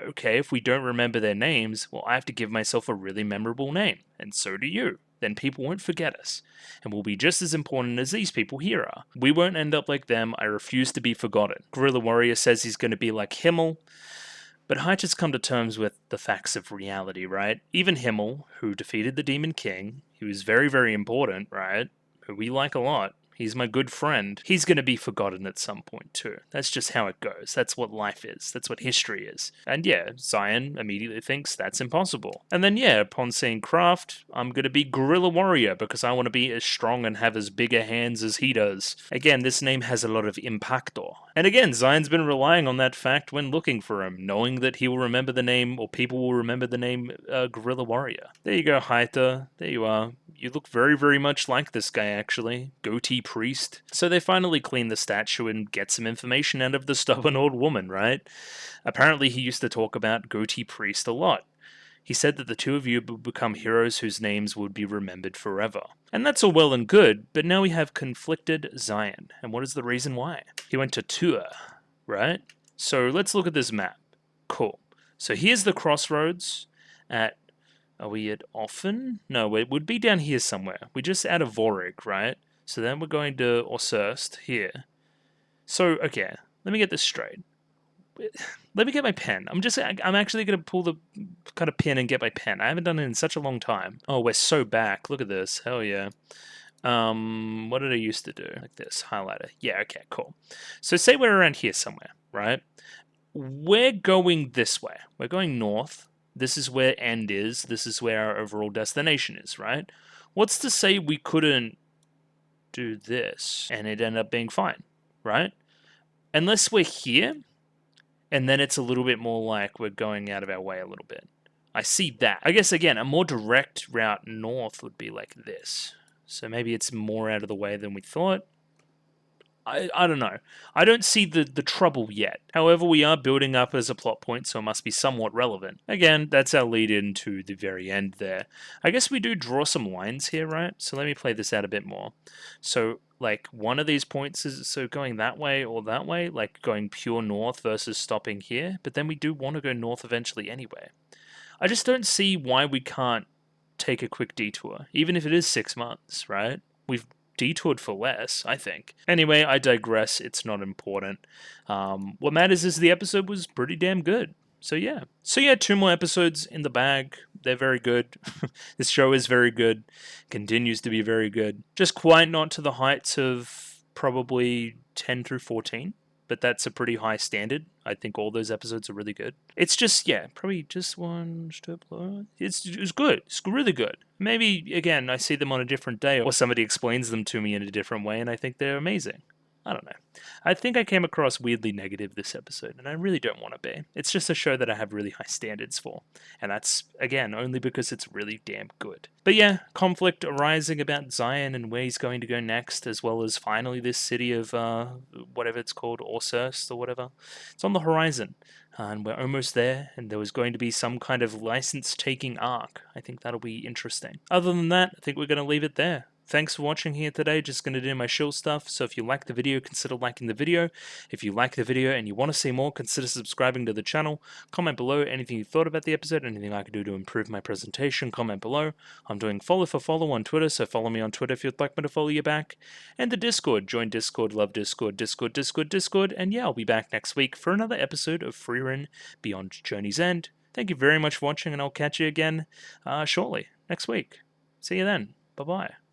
Okay, if we don't remember their names, well, I have to give myself a really memorable name, and so do you. Then people won't forget us, and we'll be just as important as these people here are. We won't end up like them, I refuse to be forgotten. Guerrilla Warrior says he's going to be like Himmel, but Hytha's come to terms with the facts of reality, right? Even Himmel, who defeated the Demon King, he was very, very important, right? Who we like a lot. He's my good friend. He's going to be forgotten at some point too. That's just how it goes. That's what life is. That's what history is. And yeah, Zion immediately thinks that's impossible. And then yeah, upon seeing Kraft, I'm going to be Guerrilla Warrior because I want to be as strong and have as bigger hands as he does. Again, this name has a lot of impactor. And again, Zion's been relying on that fact when looking for him, knowing that he will remember the name, or people will remember the name Guerrilla Warrior. There you go, Hytha. There you are. You look very, very much like this guy, actually. Goatee Priest. So they finally clean the statue and get some information out of the stubborn old woman, right? Apparently he used to talk about Goatee Priest a lot. He said that the two of you would become heroes whose names would be remembered forever. And that's all well and good, but now we have conflicted Zion. And what is the reason why? He went to tour, right? So let's look at this map. Cool. So here's the crossroads at... Are we at Offen? No, it would be down here somewhere. We're just out of Vorig, right? So then we're going to Osurst here. So, okay, let me get this straight. Let me get my pen. I'm actually going to pull the kind of pen and get my pen. I haven't done it in such a long time. Oh, we're so back. Look at this. Hell yeah. What did I used to do? Like this, highlighter. Yeah, okay, cool. So say we're around here somewhere, right? We're going this way. We're going north. This is where end is. This is where our overall destination is, right? What's to say we couldn't do this and it end up being fine, right? Unless we're here, and then it's a little bit more like we're going out of our way a little bit. I see that. I guess, again, a more direct route north would be like this. So maybe it's more out of the way than we thought. I don't know. I don't see the trouble yet. However, we are building up as a plot point, so it must be somewhat relevant. Again, that's our lead into the very end there. I guess we do draw some lines here, right? So let me play this out a bit more. So, like, one of these points is so going that way or that way, like going pure north versus stopping here, but then we do want to go north eventually anyway. I just don't see why we can't take a quick detour, even if it is 6 months, right? We've detoured for less, I think. Anyway, I digress. It's not important. What matters is the episode was pretty damn good. So yeah. 2 more episodes in the bag. They're very good. This show is very good. Continues to be very good. Just quite not to the heights of probably 10 through 14. But that's a pretty high standard. I think all those episodes are really good. It's just, yeah, probably just one step lower. It's good. It's really good. Maybe, again, I see them on a different day, or somebody explains them to me in a different way, and I think they're amazing. I don't know. I think I came across weirdly negative this episode, and I really don't want to be. It's just a show that I have really high standards for, and that's, again, only because it's really damn good. But yeah, conflict arising about Zion and where he's going to go next, as well as finally this city of, whatever it's called, Orsurst or whatever. It's on the horizon, and we're almost there, and there was going to be some kind of license-taking arc. I think that'll be interesting. Other than that, I think we're going to leave it there. Thanks for watching here today. Just going to do my shill stuff. So if you like the video, consider liking the video. If you like the video and you want to see more, consider subscribing to the channel. Comment below anything you thought about the episode, anything I could do to improve my presentation. Comment below. I'm doing follow for follow on Twitter, so follow me on Twitter if you'd like me to follow you back. And the Discord. Join Discord, love Discord, Discord. And yeah, I'll be back next week for another episode of Frieren Beyond Journey's End. Thank you very much for watching, and I'll catch you again shortly, next week. See you then. Bye-bye.